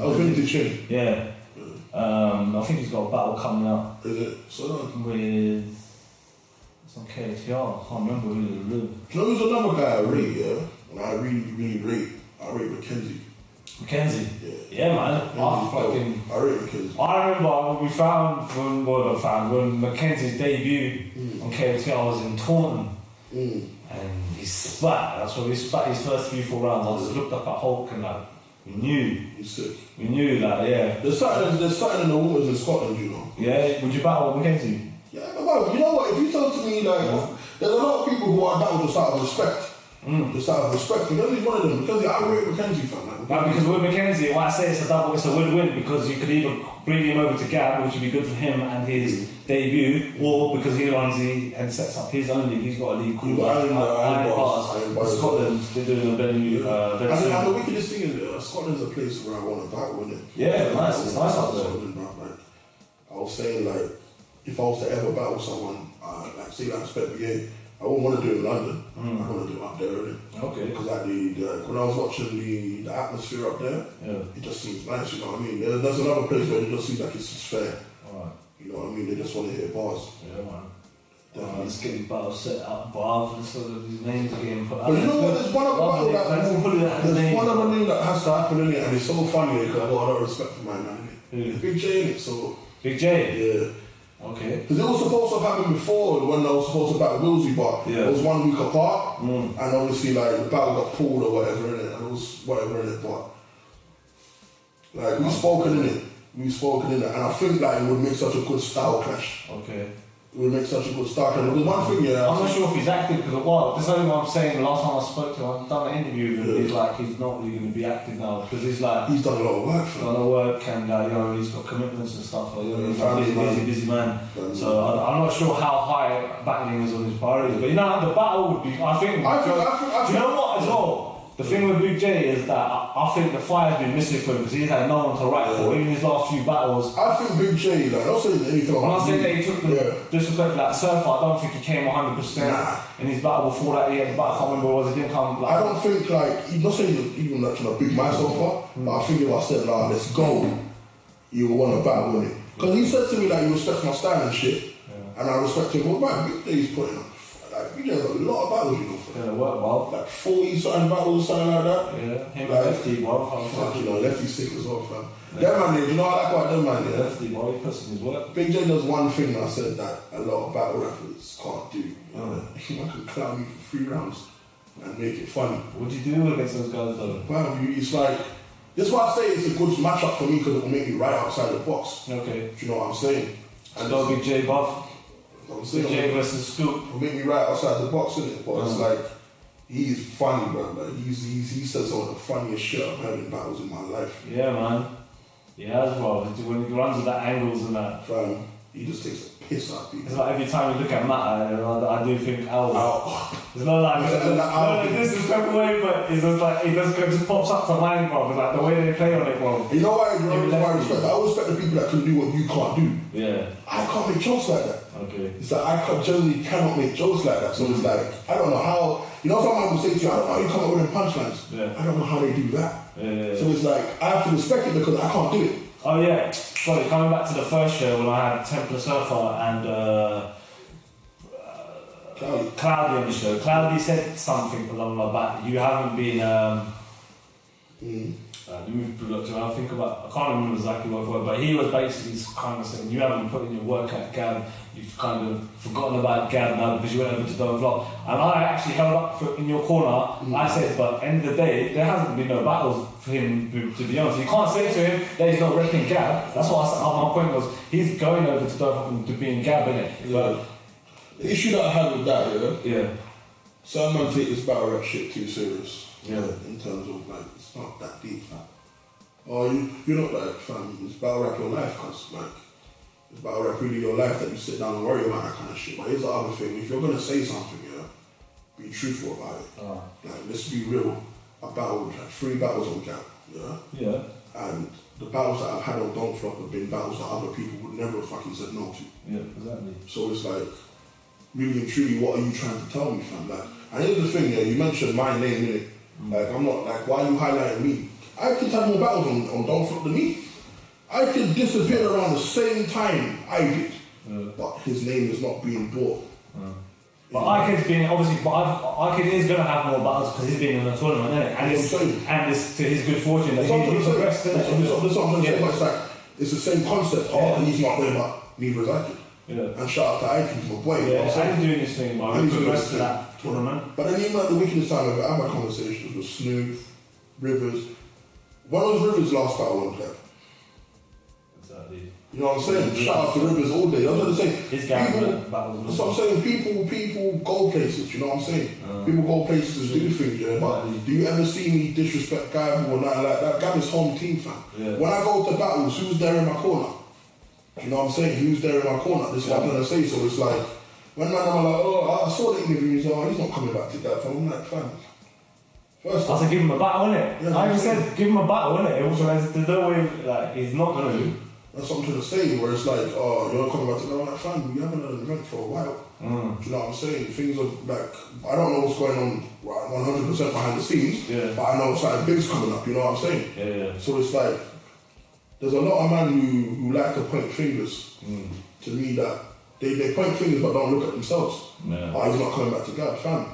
I was vintage chin. Yeah. I think he's got a battle coming up. Is it? So with some KTR. I can't remember who it was. You know who's another guy I rate, yeah? And I really rate. I rate Mackenzie. Mackenzie? Yeah, man. I rate Mackenzie. I remember when we found, when Mackenzie's debut on KTR was in Taunton. And he spat. That's when he spat his first 3-4 rounds. I just looked up at Hulk and like, we knew. He's sick. We knew that, yeah. There's something in the waters in Scotland, you know. Yeah, would you battle Mackenzie? Yeah, but you know what? If you talk to me, like, there's a lot of people who are down just out of respect. Just out of respect. Mackenzie's one of them. Because I rate Mackenzie, fam. Because with Mackenzie, what I say it's a win-win because you could either bring him over to Gab, which would be good for him and his debut, or because he runs and sets up his own league, he's got a league called Iron Bars. Scotland, they're doing a very and the wickedest thing is Scotland's a place where I want to battle, isn't it? Yeah, nice. It's nice up there. Like, I was saying, like, if I was to ever battle someone, like, say, like, Spec VA, I wouldn't want to do it in London. I want to do it up there, really. Okay. Because like when I was watching the atmosphere up there, it just seems nice, you know what I mean? There's another place where it just seems like it's just fair. Alright. You know what I mean? They just want to hit bars. Yeah, man. Let's get these battles set up, bruv. So that these names are getting put out. But you know what? There's one other battle There's one other name that has to happen in it, and it's so funny because I got a lot of respect for my man. It's Big J in it, so. Big J? Yeah. Okay. Because it was supposed to have happened before when I was supposed to battle Wilsey, but it was 1 week apart, and obviously like the battle got pulled or whatever in it, and it was whatever in it, but like we've spoken in it, and I think like it would make such a good style clash. Okay. It would make such a good style clash. Because one thing, I'm not sure if he's active because of what. This is only what I'm saying. The last time I spoke to him, I've done an interview with him. He's like, he's not really going to be active now because he's like. He's done a lot of work. He's done a lot of work and you know, he's got commitments and stuff. Like, he's a busy man. So I'm not sure how high battling is on his priorities. But you know, the battle would be. I think. You know what as well? The thing with Big J is that I think the fire's been missing for him because he's had no one to write for. Even his last few battles. I think Big J, like, not saying anything. I'm not saying that he took the disrespect for that Surfer. I don't think he came 100% in his battle before that. He had the battle. I can't remember what it was. He didn't come. Like, I don't think like he's not saying even like trying to big myself up, but I think if I said, "Nah, let's go," you would want to battle with it. Because he said to me like, "You respect my style and shit," and I respect him. Well, man, Big J's putting on. Like, Big J has a lot of battles, you know. Work well. Like 40 something battles, something like that. Yeah, him like, Lefty, bro. Fuck, you know, Lefty's sick as well, fam. Them man, you know what I like about them man, yeah? Lefty, bro, he puts in his work. Big J does one thing that I said that a lot of battle rappers can't do. You can clown me for 3 rounds and make it funny. What do you do against those guys though? Well, it's like, this is why I say it's a good matchup for me because it will make me right outside the box. Okay. Do you know what I'm saying? And so Big J buff. Big J versus Scoop. It'll make me right outside the box, innit? But it's like, he's funny, bro. Like, he says some of the funniest shit I've heard in battles in my life. Yeah, man. He has, bro. When he runs with the angles and that. Fam, he just takes a piss out of people. It's like every time you look at Matt, I do think, it's not like, this is step away, but it's just like, it just pops up to mind, bro. It's like the way they play on it, bro. You know why I respect? I always respect the people that can do what you can't do. Yeah. I can't make jokes like that. Okay. It's like, I generally cannot make jokes like that. So it's like, I don't know how, you know, someone will say to you, I don't know how you come up with them punchlines. Yeah. I don't know how they do that. Yeah. So it's like, I have to respect it because I can't do it. Oh yeah, sorry, coming back to the first show when I had Templar Surfer and Cloudy on the show. Cloudy said something along like that. You haven't been let me I think about, I can't remember exactly what it was, but he was basically kind of saying you haven't put in your work at Gab, you've kind of forgotten about Gab now because you went over to Don't Vlog. And I actually held up in your corner, I said, but end of the day, there hasn't been no battles for him, to be honest. You can't say to him that he's not repping Gab. That's what I said. My point was, he's going over to Don't Vlog to be in Gab, innit? Yeah. The issue that I had with that, yeah. Some man take this battle rap shit too serious. Yeah. In terms of like, it's not that deep, fam. Or you're not like, fam, it's battle rap your life, cause like, it's battle rap really your life that you sit down and worry about that kind of shit. But here's the other thing, if you're gonna say something, be truthful about it. Like, let's be real. I battled like 3 battles on Gap, Yeah. And the battles that I've had on Don't Flop have been battles that other people would never have fucking said no to. Yeah, exactly. So it's like, really and truly, what are you trying to tell me, fam? Like, and here's the thing, you mentioned my name in it. Like, I'm not like, why are you highlighting me? I could have more battles on Don't Flop than me. I could disappear around the same time I did, but his name is not being brought. But Ikid's been obviously, Ikid is going to have more battles because he's been in the tournament, isn't it? And it's to his good fortune that he's progressed, isn't it? That's what I'm saying. It's like, it's the same concept. He's not there, but neither is Ikid. Yeah. And shout out to Ikid, he's my boy. Yeah, and he's doing his thing, but he's progressed to that tournament. But then even at the wickedest time I've had conversations with Snoop, Rivers. When was Rivers' last battle on Clap? Exactly. You know what I'm saying? Shout out to Rivers all day. That's what I'm saying. His battles. That's what I'm saying. People go places. You know what I'm saying? People go places to do things. Yeah. But do you ever see me disrespect Gab or nothing like that? Gab is home team, fam. Yeah. When I go to battles, who's there in my corner? You know what I'm saying? Who's there in my corner? This is what I'm gonna say. So it's like when man, I'm like, oh, I saw the interview. He's like, he's not coming back to Gab. I'm like, fam. First I said, give him a battle, innit? Yeah, I even said, give him a battle, innit? It was like, there's no way, like, he's not gonna do. That's what I'm trying to say, where it's like, oh, you're coming back to Gab. I'm like, fam, we haven't had an event for a while. Do you know what I'm saying? Things are like, I don't know what's going on 100% behind the scenes, but I know something big's coming up, you know what I'm saying? Yeah. So it's like, there's a lot of men who like to point fingers to me that they point fingers but don't look at themselves. Yeah. Oh, he's not coming back to Gab, fam.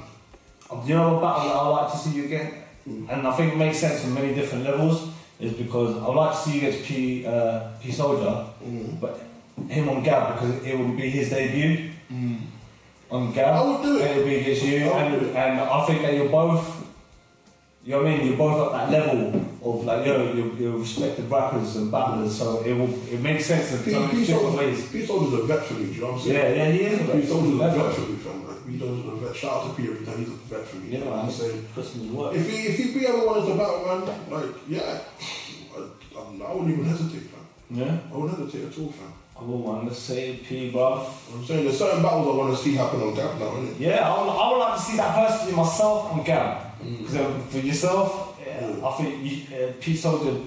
You know a battle that I like to see you again, and I think it makes sense on many different levels, is because I would like to see you against P Soldier, but him on Gab, because it would be his debut on Gab. I would do it. It would be against you, and I think that you're both. You know what I mean? You're both at that level of like you're respected rappers and battlers, so it makes sense in so many different ways. P Soldier's a vet for me, do you know what I'm saying? Yeah, he is a vet. P Soldier's a vet for me, fam. Like, P Soldier's a vet. Shout out to P every time, he's a vet for me. Yeah, you know what I'm saying? Work. If he ever wanted to battle, man, like, yeah, I wouldn't even hesitate, fam. Yeah? I wouldn't hesitate at all, fam. Come on, man, let's say P, bruv. I'm saying there's certain battles I want to see happen on Gab now, innit? Yeah, I would like to see that personally myself on Gab. Because for yourself, I think P Soldier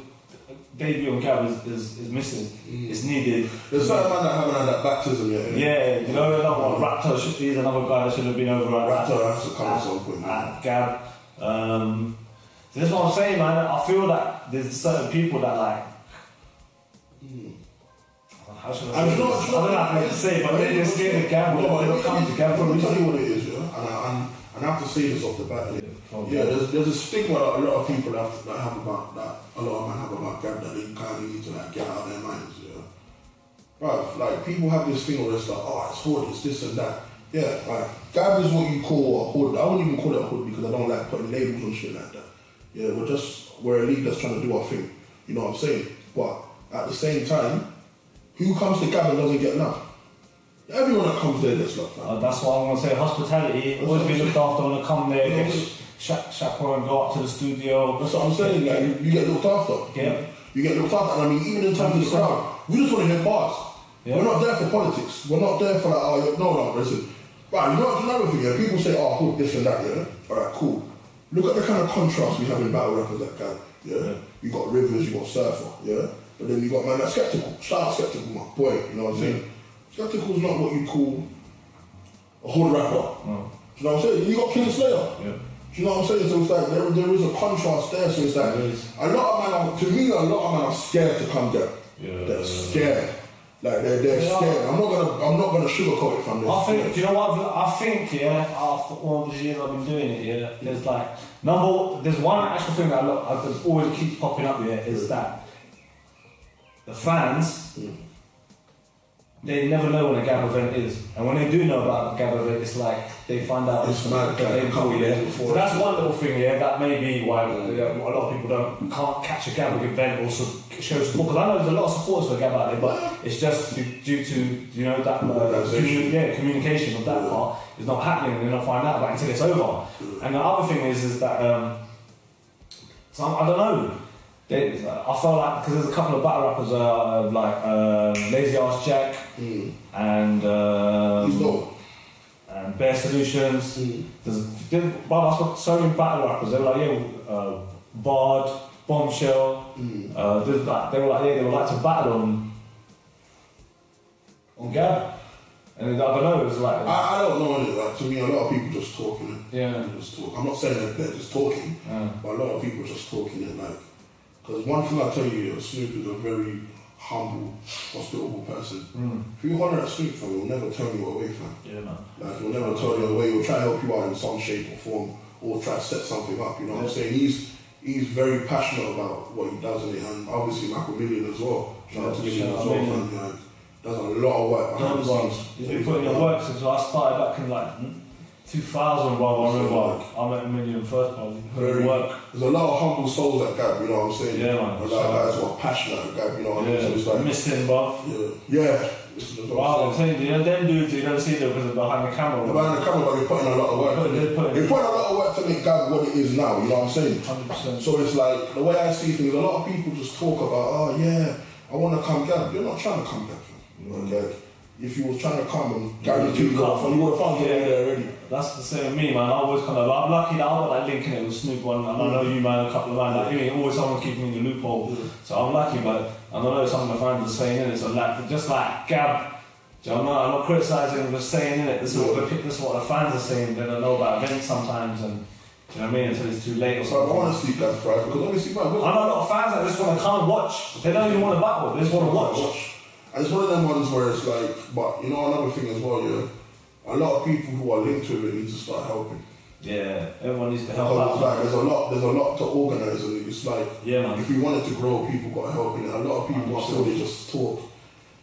debut on Gab is missing. It's needed. There's certain man that haven't had that baptism yet. Yeah, you know another one. Raptor, he's another guy that should have been over at Raptor has to come at some point. At Gab. So that's what I'm saying, man. I feel that there's certain people that like. How should I say? I don't know how to say, but they're scared of Gab. They don't come to Gab. Let me tell you what it is, yeah. And I have to say this off the bat. Yeah, there's a stigma that a lot of people have about that. A lot of men have about Gab that they kind of need to like get out of their minds. Yeah, right. Like people have this thing where it's like, oh, it's hood, it's this and that. Yeah, like Gab is what you call a hood. I wouldn't even call it a hood because I don't like putting labels on shit like that. Yeah, we're a league that's trying to do our thing. You know what I'm saying? But at the same time, who comes to Gab and doesn't get love? Everyone that comes there gets love. That's what I'm gonna say. Hospitality, always be looked after when I come there. Get chaperone, go up to the studio. That's what I'm saying. Like you get looked after. Yeah. You get looked after. And I mean, even in terms of the crowd, we just want to hear bars. Yeah. We're not there for politics. We're not there for like, oh, no, listen. Right, you know what's another thing? Yeah? People say, oh, hood, this and that. Yeah. All right, cool. Look at the kind of contrast we have in battle rappers like that. Yeah. You got Rivers, you got Surfer. Yeah. But then you got man that's Skeptical. Shout out Skeptical, my boy. You know what I'm saying? Skeptical's not what you call a hood rapper. No. Do you know what I'm saying? You got King Slayer. Yeah. Do you know what I'm saying? So it's like there is a contrast there. So it's like a lot of men are scared to come there. Yeah. They're scared. Like they're scared. I'm not gonna sugarcoat it from this. I think. Do you know what? I think after all these years I've been doing it, there's like there's one actual thing that I always keeps popping up here is that the fans. They never know when a Gab event is, and when they do know about a Gab event, it's like they find out it's mad. So that's one little thing, that may be why a lot of people can't catch a Gab event or show support. Because I know there's a lot of supporters for Gab out there, but it's just due to that communication of that part is not happening, and they're not finding out about it until it's over. And the other thing is that I don't know. I felt like because there's a couple of battle rappers like Lazy Ass Jack and Bear Solutions. I've got so many battle rappers. They were like Bard, Bombshell. They were like to battle on Gab. And I don't know. It was like I don't know. Like to me, a lot of people just talking. Yeah. Just talk. I'm not saying that they're just talking, but a lot of people just talking and like. Because one thing I tell you, Snoop is a very humble, hospitable person. If you honour at Snoop, fam, he'll never turn you away, fam. Yeah, man. Like, he'll never turn you away. He'll try to help you out in some shape or form, or try to set something up. You know what I'm saying? He's very passionate about what he does in it, and obviously Michael Million as well. Shout out to Million as well, fam. Like, does a lot of work behind the scenes. He's been putting in work since I started back in like 2000, bro. I remember I met Million first, bro. Work. There's a lot of humble souls at Gab, you know what I'm saying? Yeah, man. A lot of guys who are passionate at Gab, you know what I mean? So it's like missing, bro. Yeah. Wow, I'm telling you, them dudes, you don't see them because they're behind the camera. They're behind the camera, but they're putting a lot of work. They're putting a lot of work to make Gab what it is now, you know what I'm saying? 100%. So it's like, the way I see things, a lot of people just talk about, oh yeah, I want to come Gab. You're not trying to come Gab. Like, if you was trying to come and guarantee you would have found it there already. That's the same with me, man. I'm lucky that I got that link in it with Snoop one, and I know you, man, a couple of man. Like, always someone keeping me in the loophole. So I'm lucky, but I know some of my fans are saying in it. So like, just like Gab, do you know what I mean? I'm not criticising, I'm just saying in it. This is what the fans are saying. They don't know about events sometimes, and do you know what I mean? Until it's too late or something. I want to see Gab Friday because obviously, man, I know a lot of fans that just want to come and watch. They don't even want to battle. They just want to watch. And it's one of them ones where it's like, but you know another thing as well, yeah. A lot of people who are linked to it need to start helping. Yeah, everyone needs to help Because out. like, there's a lot to organise, and it's like, man. if we wanted to grow, people got to help in it. A lot of people are still, they just talk.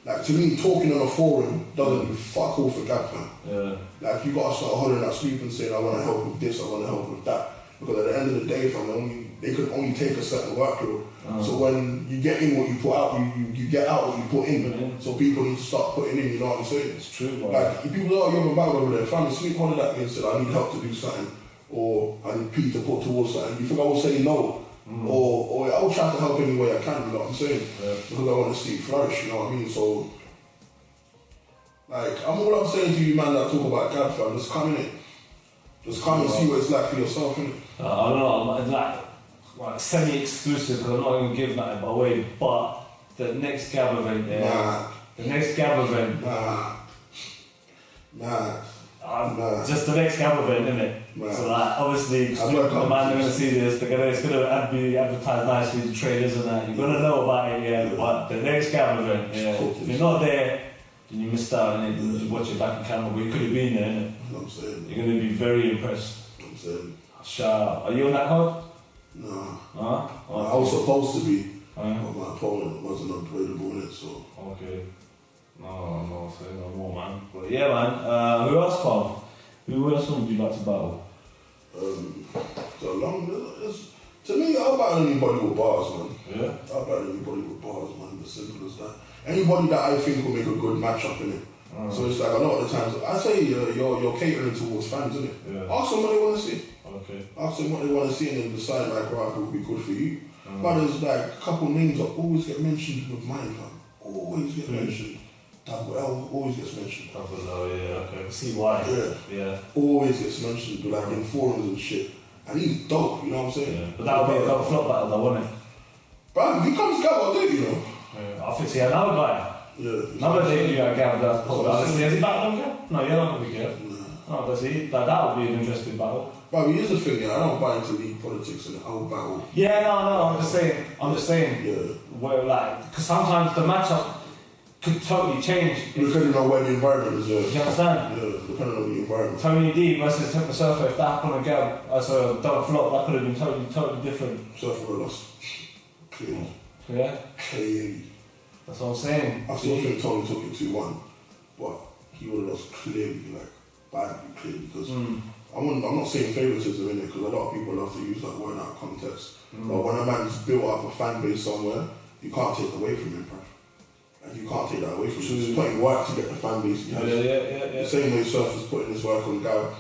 Like, to me, talking on a forum doesn't do fuck all for Gab, fam. Yeah. Like, you got to start holding that sleep and saying, I want to help with this, I want to help with that. Because at the end of the day, fam, they can only take a certain workload. So when you get in what you put out, you get out what you put in. So people need to start putting in, you know what I'm saying? It's true, bro. Like, if people are young about over there, fam, sleep on that and said, I need help to do something, or I need P to put towards something, you think I will say no? Or I will try to help any way I can, you know what I'm saying? Yeah. Because I want to see it flourish, you know what I mean? So, like, all I'm saying to you, man, that talk about Gab, fam, just come in it. Just come and see what it's like for yourself, innit? I don't know, I'm like semi-exclusive because I'm not going to give that away, but the next Gab event, the next Gab event, just the next Gab event, innit? So like, obviously, the man are going to see this, it's going to be advertised nicely to traders and that, you're going to know about it, yeah, but the next Gab event, if you're not there, then you missed out, and you watch it back in camera, but you could have been there, innit? You know what I'm saying? You're going to be very impressed. You know what I'm saying? Shout out. Are you on that card? No. Huh? I was supposed to be, but Uh, my opponent wasn't unplayable in it, so. okay. No, say no more, man. But yeah, man. Who else, Paul? Who else would you like to battle? To me, I'll battle anybody with bars, man. Yeah? I'll battle anybody with bars, man. As simple as that. Anybody that I think will make a good matchup in it. So it's like a lot of the times, I say you're catering towards fans, innit? Yeah. Ask them what they want to see. Okay. Ask them what they want to see and then decide like, right, it would be good for you. But there's like a couple names that always get mentioned with mine, fam. Always get mentioned. Double L always gets mentioned. Double L, yeah, okay. I see why. Yeah. Always gets mentioned, but like in forums and shit. And he's dope, you know what I'm saying? Yeah. But that would be a double flop battle, though, wouldn't it? But if he comes together, I'll do it, you know? Yeah. I think, see, another guy. Yeah. Another day you got Gav that's probably. Has he battled him, Gav? No, you're not going to be Gav. No, does he? That would be an interesting battle. But here's the thing, yeah, I don't buy into league politics and I will battle. Yeah, no, I'm just saying. Yeah. Where, like, because sometimes the matchup could totally change. Depending on where the environment is, Do you understand? Yeah, depending on the environment. Tony D versus Temper Surfer, if that happened on Gav, so don't flop, that could have been totally different. Surfer would have lost. Clearly. Yeah? Clearly. That's what I'm saying. I still think Tony took it 2-1, but he would have lost clearly, like, badly, clearly, because I'm not saying favouritism in it, because a lot of people love to use that word out of context. But when a man's built up a fan base somewhere, you can't take away from him, bro. Like, you can't take that away from him. He's putting work to get the fan base he has. Yeah. The same way Surfer's putting his work on Gav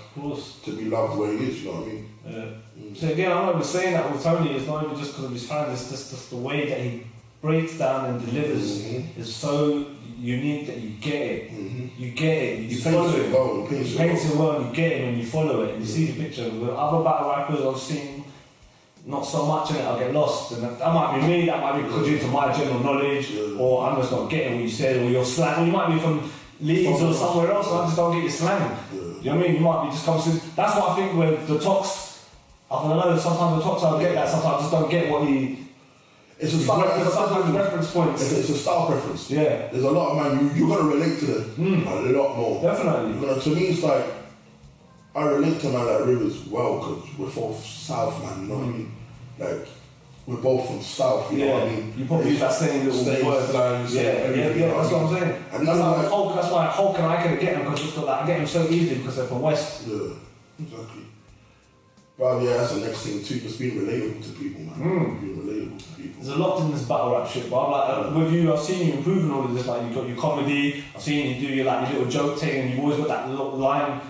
to be loved where he is, you know what I mean? Yeah. So again, I'm not even saying that with Tony, it's not even just because of his fans, it's just the way that he breaks down and delivers is so unique that you get it. You get it. You follow it. Well, He paints it well, you get it when you follow it. And you see the picture. With other battle rappers I've seen, not so much in it, I'll get lost. And that might be me, that might be due to my general knowledge, or I'm just not getting what you said, or your slang. Or you might be from Leeds or somewhere else, and I just don't get your slang. You know what I mean? You might be just coming to. That's what I think with the talks. I don't know, sometimes the talks I'll get that, sometimes I just don't get what he. It's a style reference points. It's a style preference. Yeah. There's a lot of man, you're going to relate to them a lot more. Definitely. To me, it's like, I relate to man like Rivers well, because we're both South, man, you know what I mean? Like, we're both from South, you know what I mean? You probably use that same little word. That's what I'm saying. And that's why Hulk and I can get them, because I get them so easily because they're from West. Yeah, exactly. But yeah, that's the next thing too, just being relatable to people, man. Being relatable to people. There's a lot in this battle rap shit, but I'm like, with you, I've seen you improving all of this. Like, you've got your comedy, I've seen you do your little joke taking, you've always got that little line,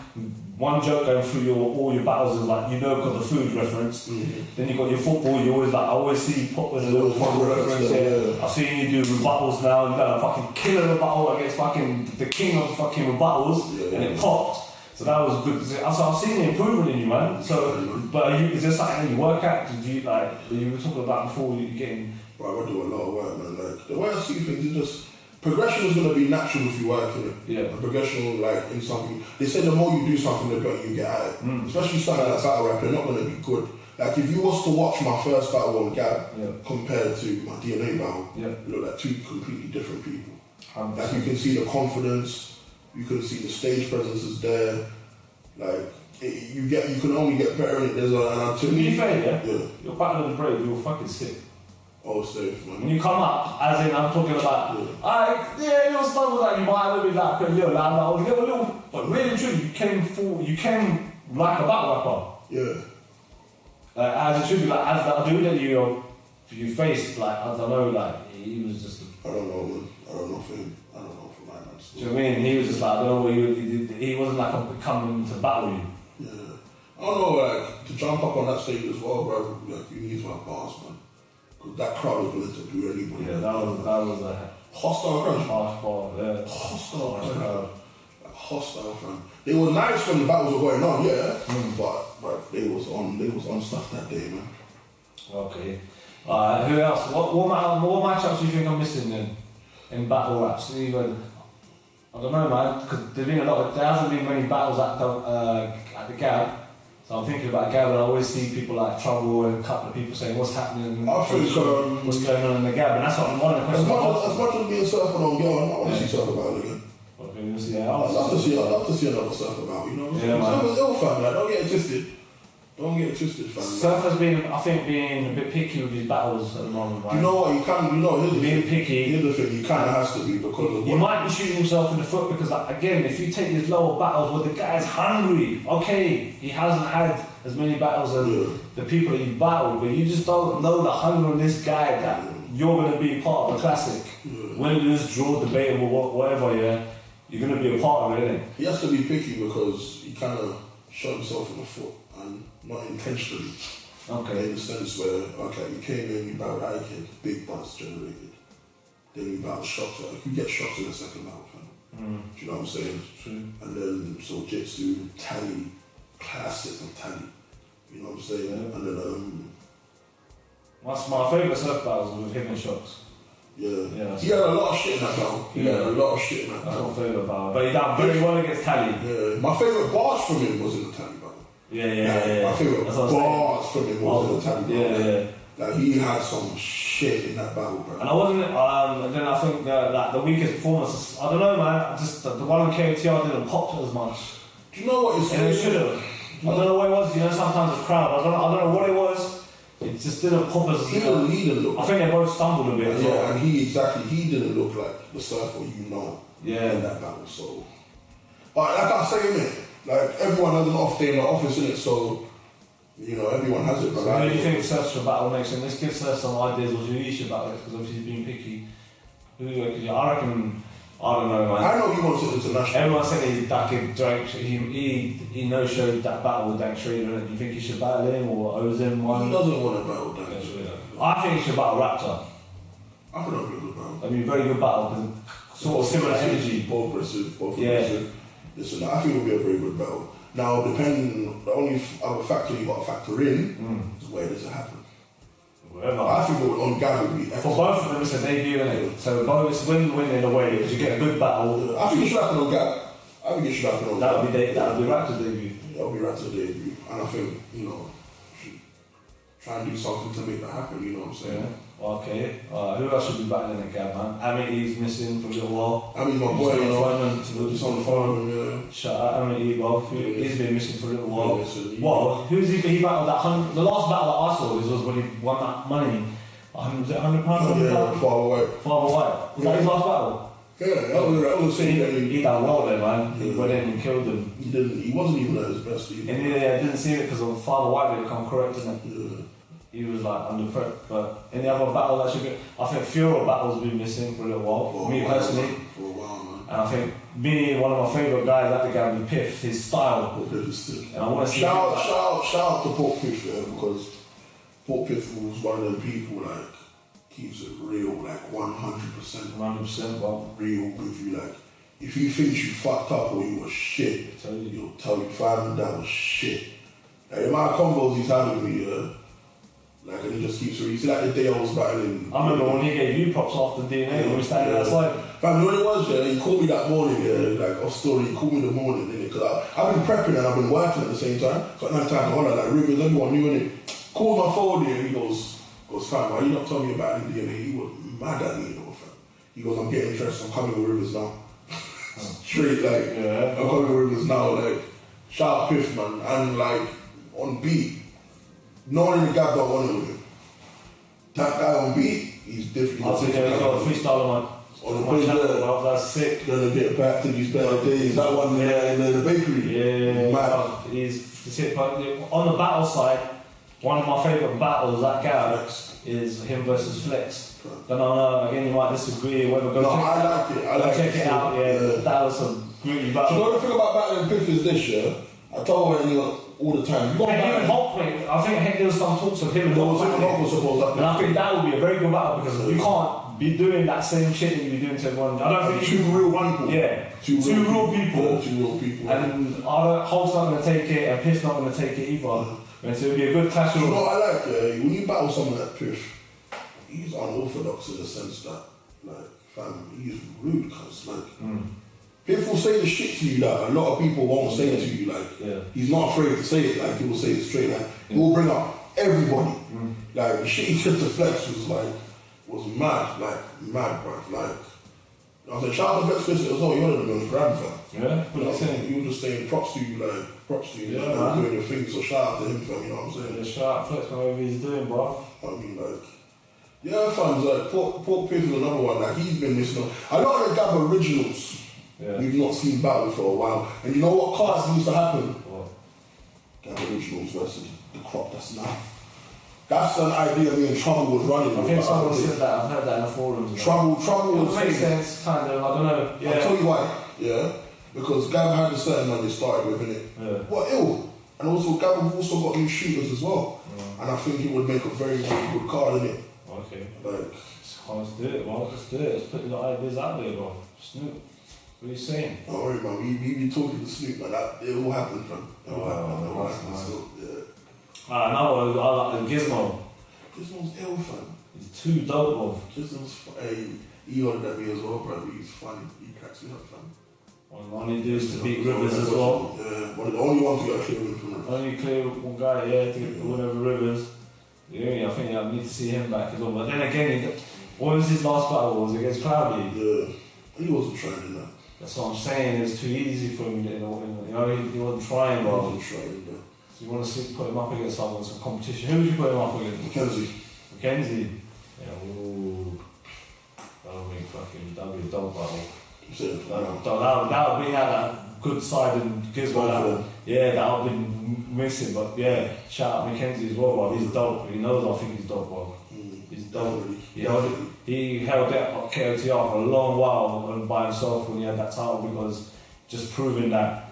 one joke going through all your battles is like, because the food reference. Then you got your football, you always like, I always see you put with a little football reference. Yeah. I've seen you do rebuttals now, you've got a fucking killer rebuttal against fucking the king of fucking rebuttals, and it popped. So that was good. So I've seen the improvement in you, man. So, but is there something that you work at? Did you you were talking about before you getting? Bro, I do a lot of work, man. Like the way I see things is just progression is gonna be natural if you work in it. Yeah. The progression, like in something, they say the more you do something, the better you get at it. Especially something like battle rap, they're not gonna be good. Like if you was to watch my first battle on Gab compared to my DNA battle, you look like two completely different people. Like you can see the confidence, you can see the stage presence is there. Like you can only get better in it. There's an To be fair, yeah. You're better than brave. You're fucking sick. Oh, safe, man. When you come up, as in I'm talking about, little stuff like you might have been like a little, but really truly, you came like a battle rapper. Yeah. Like as it should be, like as that dude that you faced, like I don't know, like he was just. I don't know, man. I don't know for him. I don't know for my man. Do you know what I mean? He was just like, I don't know what he wasn't like coming to battle you. Yeah. I don't know, like to jump up on that stage as well, bro. Like you need to have bars, man. Because that crowd was willing to do anything. Yeah, that was a hostile crowd. hardcore, yeah. Hostile crowd. Like, hostile crowd. They were nice when the battles were going on, yeah. But they was on stuff that day, man. Okay. Who else? What matchups do you think I'm missing then in battle raps? Even I don't know, man. Because there hasn't been many battles at the Gab. So I'm thinking about Gab, and I always see people like Trouble and a couple of people saying what's happening. I think what's going on in the Gab, and that's what I'm one of the questions. As much as being surfer on girl, I want to see surfer about again. I'd love to see another surfer about. You know, surfer's ill, fam. Like, don't get it twisted. Don't get it twisted, fam. Surfer's been a bit picky with his battles at the moment, right? You know what? Here's being picky. Here's the thing. You kind of has to be because you might be shooting yourself in the foot because, like, again, if you take these lower battles where the guy's hungry, okay, he hasn't had as many battles as the people that you battled, but you just don't know the hunger in this guy that you're going to be part of the classic. Win, lose, draw, debatable, whatever, you're going to be a part of it, innit? He has to be picky because he kind of shot himself in the foot and not intentionally. Okay. In the sense where, okay, you came in, you battled Ike, big buzz generated. Then you battled shots, like you get shots in the second battle, fam. Do you know what I'm saying? True. And then, so Jitsu, Tally, classic of Tally. You know what I'm saying? Yeah. And then, my favourite surf battles was with hidden shots. Yeah. He had a lot of shit in that battle. That's my favourite battle. But he done very well against Tally. Yeah. My favourite bars from him was in the Tally battle. Yeah. My favourite bars from him was in the Tally battle. Yeah. Like he had some shit in that battle, bro. And I wasn't. And then I think like the weakest performance. I don't know, man. Just the one on KOTR didn't pop as much. Do you know what it's? And it should have. I don't know what it was. You know, sometimes the crowd. I don't know what it was. It just didn't pop as. He didn't look. I think they both stumbled a bit. As well. And he didn't look like the surfer you know. Yeah. In that battle, so. But like I say, man, like everyone has an off day in the office, innit? So. You know, everyone has it. But so who do you think Surf should battle next? And let's give Surf some ideas of who he should battle because obviously he's being picky. Who do you reckon? I reckon. I don't know, man. I know he wants it international. Everyone said he's ducking Drake. He no-showed that battle with Dank Schrader. Do you think he should battle him or owes him one? He doesn't want to battle Dank Schrader. I think he should battle Raptor. I think that'd be a good battle. That'd be a very good battle because sort of similar energy. Both aggressive. Listen, I think it would be a very good battle. Now, depending, the only other factor you got to factor in is where does it happen. Whatever. I think on Gab would be excellent. For both of them, it's a debut, isn't it? So both it's win-win in a way because you get a good battle. I think it should happen on Gab. That would be Raptor's debut. That would be Raptor's debut, and I think should try and do something to make that happen. You know what I'm saying? Yeah. Okay. Who else should be battling in Gab, man? Amity's missing for a little while. Amity's my boy. He's on the phone. Yeah. Shout out Amity. Well, he's been missing for a little while. Well, who's he battled that $100? The last battle that I saw was when he won that money. Was it £100? Yeah, Father White. Was that his last battle? Yeah, that was the same. He done well there, man. He went in and killed him. He wasn't even at his best. And I didn't see it because of Father White didn't come correct, didn't it? Yeah. He was like under prep, but any other battle that should be, I think Furo battle's been missing for a little while. Me personally, for a while, man. And I think one of my favourite guys at the game, Piff, his style. And I want to see. Shout out to Port Piff because Port Piff was one of the people like keeps it real, like 100%. 100%, well, real with you, like. If he thinks you fucked up or you were shit, he'll tell you, fam, that was shit. Like, in my combos he's having me, like, and he just keeps it. You see, like the day I was battling. I remember when he gave you props after DNA when we were standing outside. Fam, you know what it was, yeah? He called me that morning, like, off story, he called me in the morning, innit? Because I've been prepping and I've been working at the same time. So at night time, like Rivers, everyone knew, innit? Called my phone here and he goes, fam, why you not telling me about the DNA? He was mad at me, fam. He goes, I'm getting dressed, I'm coming with Rivers now. Straight, like, I'm coming with Rivers now, like, shout out Piff, man, and like, on beat, no one in the gap don't want it with him. That guy on beat, he's different. I'll take it, got a freestyle on the page, that's sick. Gonna get back to these better days. That one in the bakery. Yeah, mad. He's sick. But on the battle side, one of my favourite battles that guy is him versus Flex. But no, again, you might disagree. Whether go I like it. I like check it out. Yeah, that was some gritty battle. So the only thing about battling Piff is this, yeah. I told her all the time. Him and Hawkman, I think there was some talks of him and Hawkman. And I think that would be a very good battle because you can't be doing that same shit that you be doing to everyone. I don't think two real people. Yeah, two real people. And Hulk's not going to take it and Piff's not going to take it either. And so it would be a good clash. You know what I like? When you battle someone like Piff, he's unorthodox in the sense that, like, fam, he's rude, cause like. Piff will say the shit to you that a lot of people won't say it to you, like, he's not afraid to say it, like, he will say it straight, like, he will bring up everybody. Like, the shit he said to Flex was mad, bro, like, I said, shout out to Flex as well, you're the most grand fam. Yeah, you know, you were just saying props to you, like, doing your thing, so shout out to him, fam, you know what I'm saying? Yeah, shout out Flex, whatever he's doing, bro. I mean, like, yeah, fam, like, Pork Piff is another one, like, he's been missing a lot of the Gab originals. We've not seen battle for a while. And you know what cards used to happen? Gab originals versus the crop that's now. That's an idea me and Trouble was running. I think someone said that, I've heard that in the forums. Trouble was saying. It makes sense, kind of, I don't know. Yeah. I'll tell you why, because Gab had a certain man they started with, innit? Yeah. What ill? And also Gab have also got new shooters as well. And I think it would make a very, very good card, innit? Okay. Like, let's do it, bro. Let's do it. Let's put the ideas out there, bro. Snoop. What are you saying? Don't worry, man. We be talking to Snoop, man. It will happen, fam. It will happen. So, another one, I like the Gizmo. Gizmo's ill, fam. He's too dope, bro. Gizmo's he ordered at me as well, bro. He's funny. He cracks me up, fam. One he does to beat Rivers as well. Yeah, one of the only ones to get a clear win from Rivers. Only clear one guy, to win over Rivers. Yeah, I think I need to see him back as well. But then again, what was his last battle? Was against Cloudy? Yeah, he wasn't trying in that. That's what I'm saying. It was too easy for him. He wasn't trying, bro. He wasn't trying, bro. So you want to put him up against someone, some competition. Who would you put him up against? Mackenzie. Yeah, ooh. That'll be a double battle. That would be that good side and Gizmo. That would be missing. But yeah, shout out Mackenzie as well, bro. He's dope. He knows I think he's dope, bro. He's dope. He held that KOTR for a long while by himself when he had that title because just proving that.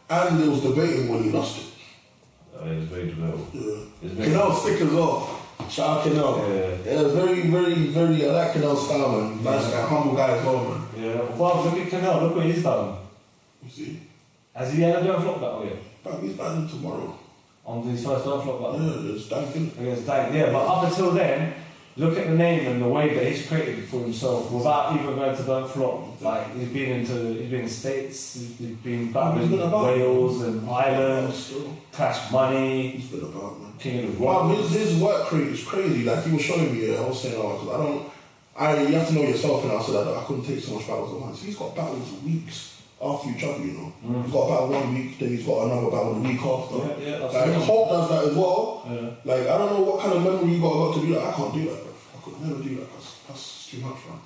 And there was debating when he lost it. It was very debatable. Yeah. Canal's thick as well. Shout out Canal. Yeah, very, very, very, I like Canal's style, man. Nice guy, humble guy as well, man. Yeah, well, look at Canal, look what he's done. You see? Has he had a don't flop battle yet? But he's battling tomorrow. On his first don't flop battle? Yeah, it's Dank, against Dank, yeah, but up until then, look at the name and the way that he's created for himself without even going to don't flop. Like, he's been in States, he's been battling Wales and Ireland, Cash Money. He's been about, man. King of the Rock. His work rate is crazy. Like, he was showing me, I was saying, because you have to know yourself, and I said I couldn't take so much battles at once. He's got battles weeks after each other, you know. He's got a battle 1 week, then he's got another battle the week after. Like, Hope does that as well. Like, I don't know what kind of memory you got to do that. I can't do that, bro. I could never do that. That's too much, man.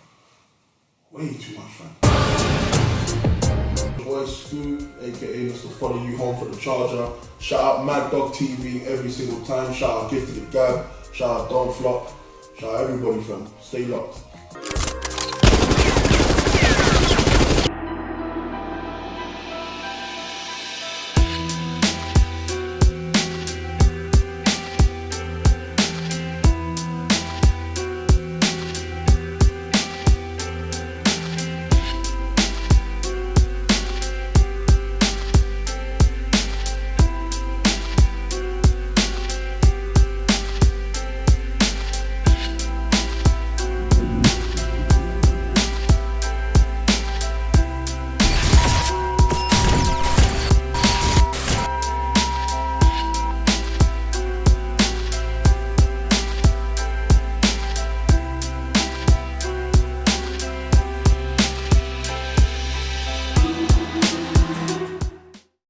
Way too much, man. Boy Scoop, aka Mr. Follow You Home for the Charger. Shout out Mad Dog TV every single time. Shout out Gift to the Gab. Shout out Don't Flop. Shout out everybody, fam. Stay locked.